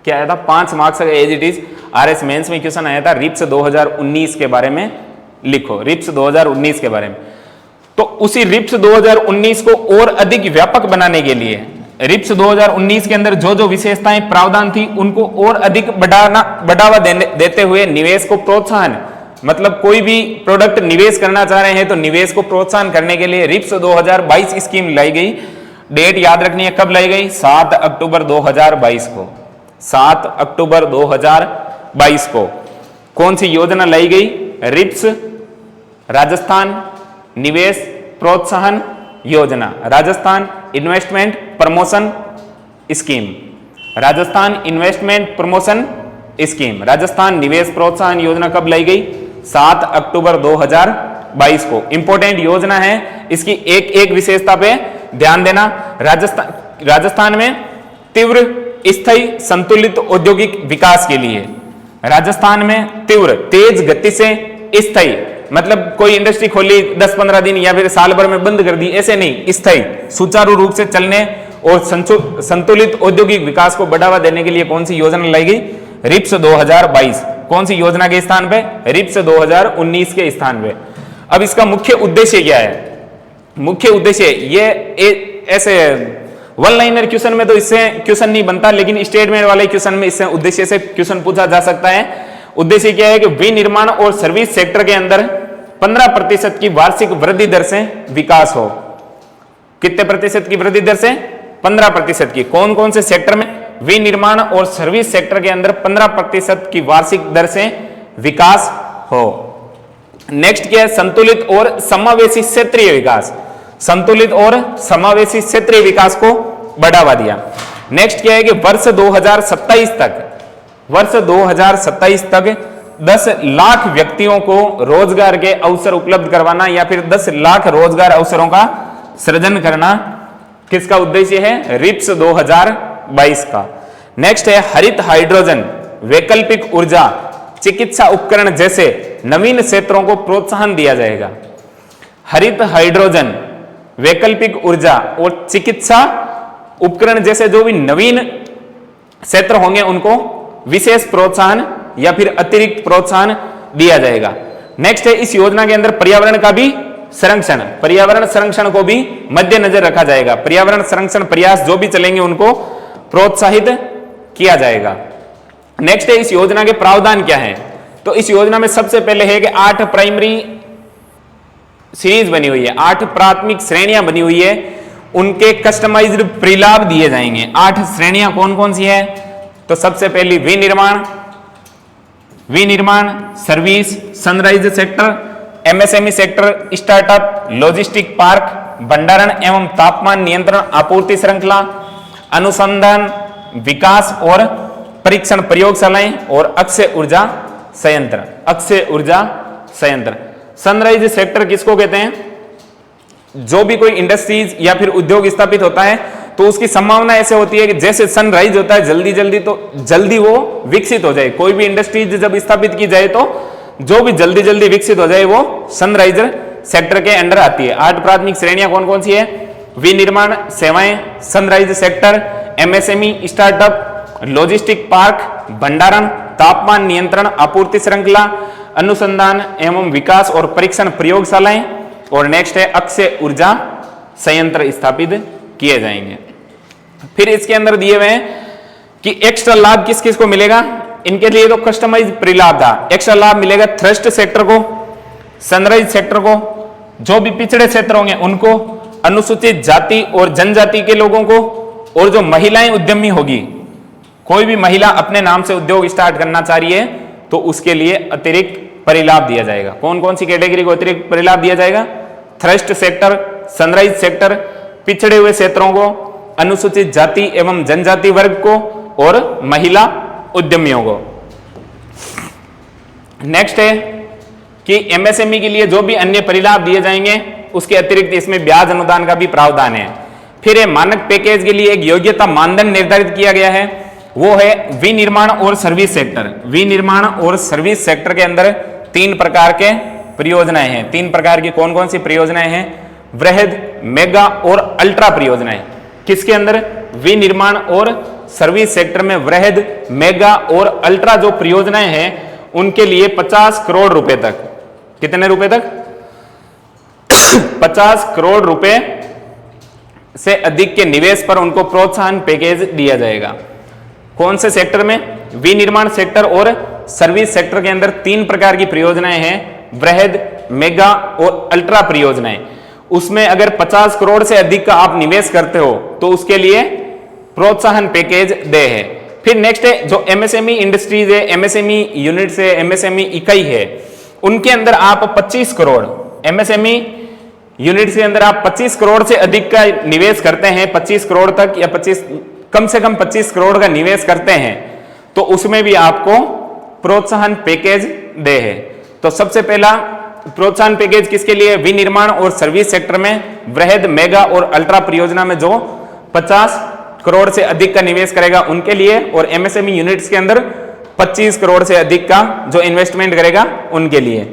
क्या आया था? 5 मार्क्स का as it is RS mains में क्वेश्चन आया था, रिप्स 2019 के बारे में लिखो, रिप्स 2019 के बारे में। तो उसी रिप्स 2019 को और अधिक व्यापक बनाने के लिए रिप्स 2019 के अंदर जो जो विशेषताएं प्रावधान थी उनको और अधिक बढ़ावा देते हुए निवेश को प्रोत्साहन, मतलब कोई भी प्रोडक्ट निवेश करना चाह रहे हैं तो निवेश को प्रोत्साहन करने के लिए रिप्स 2022 स्कीम लाई गई। डेट याद रखनी है, कब लाई गई? 7 अक्टूबर 2022 को। 7 अक्टूबर 2022 को कौन सी योजना लाई गई? रिप्स राजस्थान निवेश प्रोत्साहन योजना, Rajasthan investment promotion scheme, Rajasthan investment promotion scheme, Rajasthan निवेश प्रोत्साहन योजना कब लाई गई? 7 अक्टूबर 2022 को। इंपॉर्टेंट योजना है, इसकी एक एक विशेषता पे ध्यान देना। राजस्थान में तीव्र स्थायी संतुलित औद्योगिक विकास के लिए, राजस्थान में तीव्र तेज गति से स्थायी, मतलब कोई इंडस्ट्री खोली 10-15 दिन या फिर साल भर में बंद कर दी, ऐसे नहीं, स्थायी सुचारू रूप से चलने और संतुलित औद्योगिक विकास को बढ़ावा देने के लिए कौन सी योजना लाई गई? रिप्स 2022। कौन सी योजना के स्थान पे? रिप्स 2019 के स्थान पे। अब इसका मुख्य उद्देश्य क्या है? मुख्य उद्देश्य ये ऐसे वन लाइनर क्वेश्चन में तो इससे क्वेश्चन नहीं बनता, लेकिन स्टेटमेंट वाले क्वेश्चन में इससे उद्देश्य से क्वेश्चन पूछा जा सकता है। उद्देश्य क्या है कि विनिर्माण और सर्विस सेक्टर के अंदर 15% की वार्षिक वृद्धि दर से विकास हो। कितने प्रतिशत की वृद्धि दर से? 15% की। कौन कौन से सेक्टर में? विनिर्माण और सर्विस सेक्टर के अंदर 15% की वार्षिक दर से विकास हो। नेक्स्ट क्या है? संतुलित और समावेशी क्षेत्रीय विकास, संतुलित और समावेशी क्षेत्रीय विकास को बढ़ावा दिया। नेक्स्ट क्या है कि वर्ष 2027 तक 10 लाख व्यक्तियों को रोजगार के अवसर उपलब्ध करवाना, या फिर 10 लाख रोजगार अवसरों का सृजन करना किसका उद्देश्य है? रिप्स 2022 का। नेक्स्ट है हरित हाइड्रोजन, वैकल्पिक ऊर्जा, चिकित्सा उपकरण जैसे नवीन क्षेत्रों को प्रोत्साहन दिया जाएगा। हरित हाइड्रोजन, वैकल्पिक ऊर्जा और चिकित्सा उपकरण जैसे जो भी नवीन क्षेत्र होंगे उनको विशेष प्रोत्साहन या फिर अतिरिक्त प्रोत्साहन दिया जाएगा। नेक्स्ट है इस योजना के अंदर पर्यावरण का भी संरक्षण, पर्यावरण संरक्षण को भी मद्देनजर रखा जाएगा। पर्यावरण संरक्षण प्रयास जो भी चलेंगे उनको प्रोत्साहित किया जाएगा। नेक्स्ट है इस योजना के प्रावधान क्या है? तो इस योजना में सबसे पहले है कि 8 प्राइमरी सीरीज बनी हुई है, 8 प्राथमिक श्रेणियां बनी हुई है, उनके कस्टमाइज्ड परिलाभ दिए जाएंगे। 8 श्रेणियां कौन कौन सी है? तो सबसे पहली विनिर्माण, service, sunrise sector, MSME sector, startup, logistic park, भंडारण एवं तापमान नियंत्रण आपूर्ति श्रृंखला, अनुसंधान विकास और परीक्षण प्रयोगशालाएं और अक्षय ऊर्जा संयंत्र। अक्षय ऊर्जा संयंत्र। सनराइज सेक्टर किसको कहते हैं? जो भी कोई इंडस्ट्रीज या फिर उद्योग स्थापित होता है तो उसकी संभावना ऐसे होती है कि जैसे सनराइज होता है जल्दी जल्दी, तो जल्दी वो विकसित हो जाए। कोई भी इंडस्ट्रीज जब स्थापित की जाए तो जो भी जल्दी जल्दी विकसित हो जाए वो सनराइजर सेक्टर के अंडर आती है। 8 प्राथमिक श्रेणियां कौन कौन सी है? विनिर्माण सेवाएं, sunrise sector, MSME, startup, logistic park, भंडारण, तापमान नियंत्रण, आपूर्ति श्रृंखला, अनुसंधान एवं विकास और परीक्षण प्रयोगशालाएं, और नेक्स्ट है अक्षय ऊर्जा संयंत्र स्थापित किए जाएंगे। फिर इसके अंदर दिए हुए हैं कि एक्स्ट्रा लाभ किस किस को मिलेगा। इनके लिए तो कस्टमाइज परिलाभ था। एक्स्ट्रा लाभ मिलेगा थ्रस्ट सेक्टर को, सनराइज सेक्टर को, जो भी पिछड़े क्षेत्र होंगे उनको, अनुसूचित जाति और जनजाति के लोगों को, और जो महिलाएं उद्यमी होगी, कोई भी महिला अपने नाम से उद्योग स्टार्ट करना चाह रही है तो उसके लिए अतिरिक्त परिलाभ दिया जाएगा। कौन कौन सी कैटेगरी को अतिरिक्त परिलाभ दिया जाएगा? थ्रस्ट सेक्टर, सनराइज सेक्टर, पिछड़े हुए क्षेत्रों को, अनुसूचित जाति एवं जनजाति वर्ग को, और महिला उद्यमियों को। नेक्स्ट है कि एमएसएमई के लिए जो भी अन्य परिलाभ दिए जाएंगे उसके अतिरिक्त इसमें ब्याज अनुदान का भी प्रावधान है। फिर मानक पैकेज के लिए एक योग्यता मानदंड निर्धारित किया गया है, वो है विनिर्माण और सर्विस सेक्टर। विनिर्माण और सर्विस सेक्टर के अंदर 3 प्रकार के परियोजनाएं हैं। 3 प्रकार की कौन कौन सी परियोजनाएं हैं? वृहद, मेगा और अल्ट्रा परियोजनाएं। किसके अंदर? विनिर्माण और सर्विस सेक्टर में वृहद, मेगा और अल्ट्रा जो परियोजनाएं हैं उनके लिए 50 करोड़ रुपए तक, कितने रुपए तक? 50 करोड़ रुपए से अधिक के निवेश पर उनको प्रोत्साहन पैकेज दिया जाएगा। कौन से सेक्टर में? विनिर्माण सेक्टर और सर्विस सेक्टर के अंदर 3 प्रकार की परियोजनाएं हैं, वृहद, मेगा और अल्ट्रा परियोजनाएं। उसमें अगर 50 करोड़ से अधिक का आप निवेश करते हो तो उसके लिए प्रोत्साहन पैकेज दे है। फिर नेक्स्ट है जो एमएसएमई इंडस्ट्रीज है, एमएसएमई यूनिट्स है, एमएसएमई इकाई है, उनके अंदर आप 25 करोड़, एमएसएमई यूनिट्स के अंदर आप 25 करोड़ से अधिक का निवेश करते हैं, 25 करोड़ तक या 25 कम से कम 25 करोड़ का निवेश करते हैं तो उसमें भी आपको प्रोत्साहन पैकेज दे है। तो सबसे पहला प्रोत्साहन पैकेज किसके लिए? विनिर्माण और सर्विस सेक्टर में वृहद, मेगा और अल्ट्रा परियोजना में जो 50 करोड़ से अधिक का निवेश करेगा उनके लिए, और एमएसएमई यूनिट्स के अंदर 25 करोड़ से अधिक का जो इन्वेस्टमेंट करेगा उनके लिए।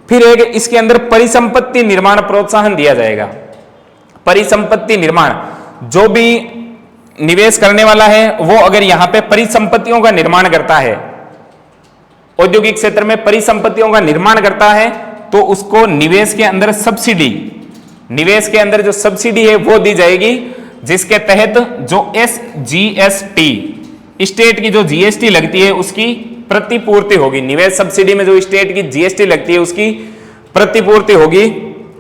फिर एक इसके अंदर परिसंपत्ति निर्माण प्रोत्साहन दिया जाएगा। परिसंपत्ति निर्माण, जो भी निवेश करने वाला है वो अगर यहां पे परिसंपत्तियों का निर्माण करता है, औद्योगिक क्षेत्र में परिसंपत्तियों का निर्माण करता है तो उसको निवेश के अंदर सब्सिडी, निवेश के अंदर जो सब्सिडी है वो दी जाएगी, जिसके तहत जो SGST स्टेट की जो जीएसटी लगती है उसकी प्रतिपूर्ति होगी। निवेश सब्सिडी में जो स्टेट की जीएसटी लगती है उसकी प्रतिपूर्ति होगी,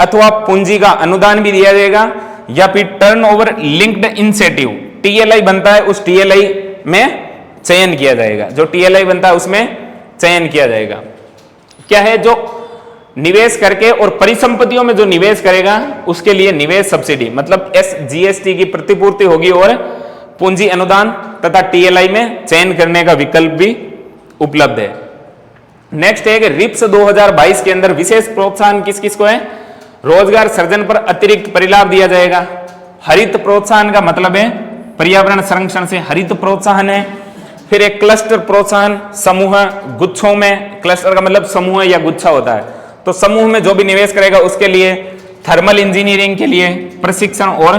अथवा पूंजी का अनुदान भी दिया जाएगा, या फिर टर्नओवर लिंक्ड इंसेंटिव TLI बनता है उस TLI में चयन किया जाएगा। जो TLI बनता है उसमें चयन किया जाएगा। क्या है? जो निवेश करके और परिसंपत्तियों में जो निवेश करेगा उसके लिए निवेश सब्सिडी मतलब SGST की प्रतिपूर्ति होगी, और पूंजी अनुदान तथा TLI में चयन करने का विकल्प भी उपलब्ध है। नेक्स्ट है कि रिप्स 2022 के अंदर विशेष प्रोत्साहन किस किस को है? रोजगार सृजन पर अतिरिक्त परिलाभ दिया जाएगा। हरित प्रोत्साहन का मतलब है पर्यावरण संरक्षण से हरित प्रोत्साहन है। फिर एक क्लस्टर प्रोत्साहन, समूह गुच्छों में, क्लस्टर का मतलब समूह या गुच्छा होता है, तो समूह में जो भी निवेश करेगा उसके लिए, थर्मल इंजीनियरिंग के लिए, प्रशिक्षण और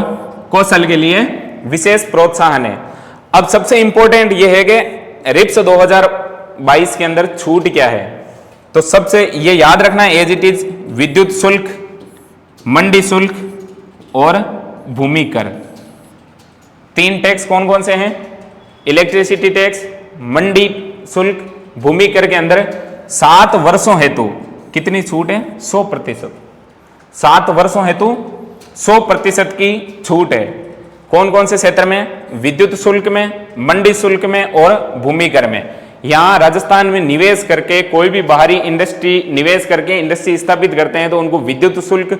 कौशल के लिए विशेष प्रोत्साहन है। अब सबसे इंपॉर्टेंट यह है कि रिप्स 2022 के अंदर छूट क्या है, तो सबसे ये याद रखना है एज इट इज, विद्युत शुल्क, मंडी शुल्क और भूमि कर। 3 टैक्स कौन कौन से हैं? इलेक्ट्रिसिटी टैक्स, मंडी शुल्क, भूमि कर के अंदर 7 वर्षों हेतु कितनी छूट है? 100%। 7 वर्षों हेतु 100% की छूट है। कौन कौन से क्षेत्र में? विद्युत शुल्क में, मंडी शुल्क में और भूमि कर में। यहां राजस्थान में निवेश करके कोई भी बाहरी इंडस्ट्री निवेश करके इंडस्ट्री स्थापित करते हैं तो उनको विद्युत शुल्क,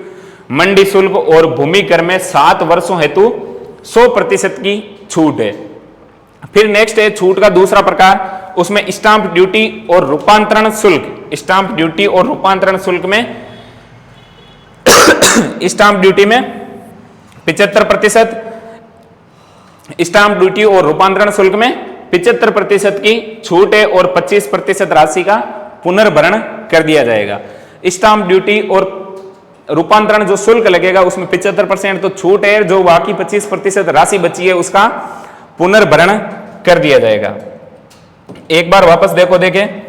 मंडी शुल्क और भूमि कर में 7 वर्षों हेतु 100% की छूट है। फिर नेक्स्ट है छूट का दूसरा प्रकार, उसमें स्टाम्प ड्यूटी और रूपांतरण शुल्क। स्टाम्प ड्यूटी और रूपांतरण शुल्क में स्टाम्प ड्यूटी में 75%, स्टाम्प ड्यूटी और रूपांतरण शुल्क में 75% की छूट है और 25% राशि का पुनर्भरण कर दिया जाएगा। स्टाम्प ड्यूटी और रूपांतरण जो शुल्क लगेगा उसमें 75% तो छूट है, जो बाकी 25% राशि बची है उसका पुनर्भरण कर दिया जाएगा। एक बार वापस देखें,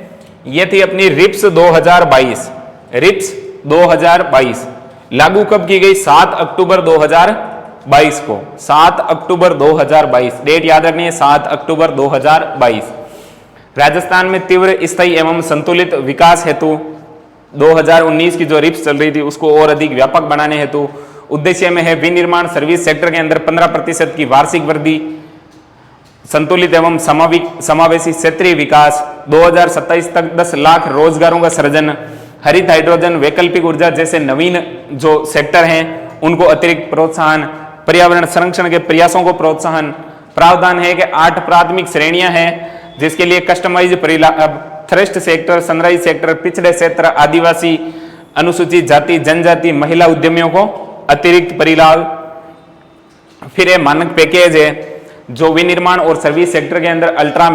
ये थी अपनी रिप्स 2022। रिप्स 2022 लागू कब की गई? 7 अक्टूबर 2022 को। 7 अक्टूबर 2022, डेट याद रखनी है, 7 अक्टूबर 2022। राजस्थान में तीव्र, स्थायी एवं संतुलित विकास हेतु 2019 की जो रिप्स चल रही थी उसको और अधिक व्यापक बनाने हेतु उद्देश्य में है विनिर्माण सर्विस सेक्टर के अंदर 15% की वार्षिक वृद्धि, संतुलित एवं समावेशी क्षेत्रीय विकास, 2027 तक 10 लाख रोजगारों का सृजन, हरित हाइड्रोजन, वैकल्पिक ऊर्जा जैसे नवीन जो सेक्टर हैं उनको अतिरिक्त प्रोत्साहन, पर्यावरण संरक्षण के प्रयासों को प्रोत्साहन। प्रावधान है कि 8 प्राथमिक श्रेणियां हैं जिसके लिए customise thrust sector, sunrise sector, पिछड़े क्षेत्र, आदिवासी, अनुसूचित जाति जनजाति, महिला उद्यमियों को अतिरिक्त परिलाभ। फिर ये मानक पैकेज है जो विनिर्माण और सर्विस सेक्टर के अंदर अल्ट्रा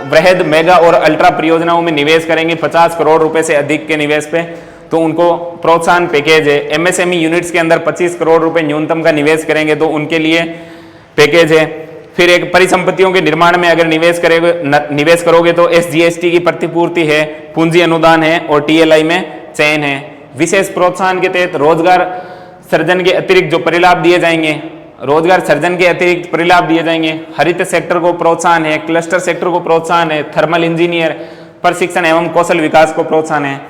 वृहद मेगा और अल्ट्रा परियोजनाओं में निवेश करेंगे 50 करोड़ रुपए से अधिक के निवेश पे, तो उनको प्रोत्साहन पैकेज है। एमएसएमई यूनिट्स के अंदर 25 करोड़ रुपए न्यूनतम का निवेश करेंगे तो उनके लिए पैकेज है। फिर एक परिसंपत्तियों के निर्माण में अगर निवेश करोगे तो एसजीएसटी की प्रतिपूर्ति है, पूंजी अनुदान है और टीएलआई में चयन है। विशेष प्रोत्साहन के तहत रोजगार सृजन के अतिरिक्त जो परिलाभ दिए जाएंगे, रोजगार सृजन के अतिरिक्त परिलाभ दिए जाएंगे। हरित सेक्टर को प्रोत्साहन है, क्लस्टर सेक्टर को प्रोत्साहन है, थर्मल इंजीनियर प्रशिक्षण एवं कौशल विकास को प्रोत्साहन है।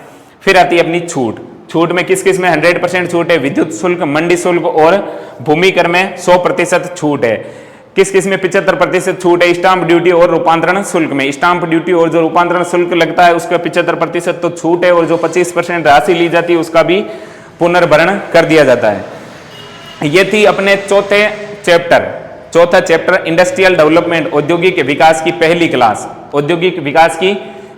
फिर आती है अपनी छूट। छूट में किस किस में 100% छूट है? विद्युत शुल्क, मंडी शुल्क और भूमि कर में 100% छूट है। किस किस में 75% छूट है? स्टाम्प ड्यूटी और रूपांतरण शुल्क में। स्टाम्प ड्यूटी और जो रूपांतरण शुल्क लगता है उसका 75% तो छूट है और जो 25% राशि ली जाती है उसका भी पुनर्भरण कर दिया जाता है। ये थी अपने चौथा चैप्टर इंडस्ट्रियल डेवलपमेंट, औद्योगिक विकास की पहली क्लास। औद्योगिक विकास की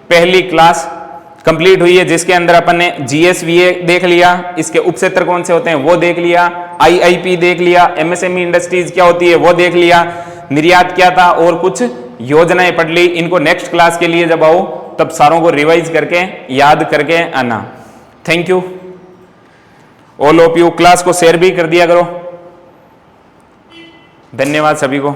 पहली क्लास कंप्लीट हुई है जिसके अंदर अपन ने जीएसवीए देख लिया, इसके उपक्षेत्र कौन से होते हैं वो देख लिया, आईआईपी देख लिया, एमएसएमई इंडस्ट्रीज क्या होती है वो देख लिया, निर्यात क्या था और कुछ योजनाएं पढ़ ली। इनको नेक्स्ट क्लास के लिए जब आओ तब सारों को रिवाइज करके याद करके आना। Thank you all of you. Class को शेयर भी कर दिया करो। धन्यवाद सभी को।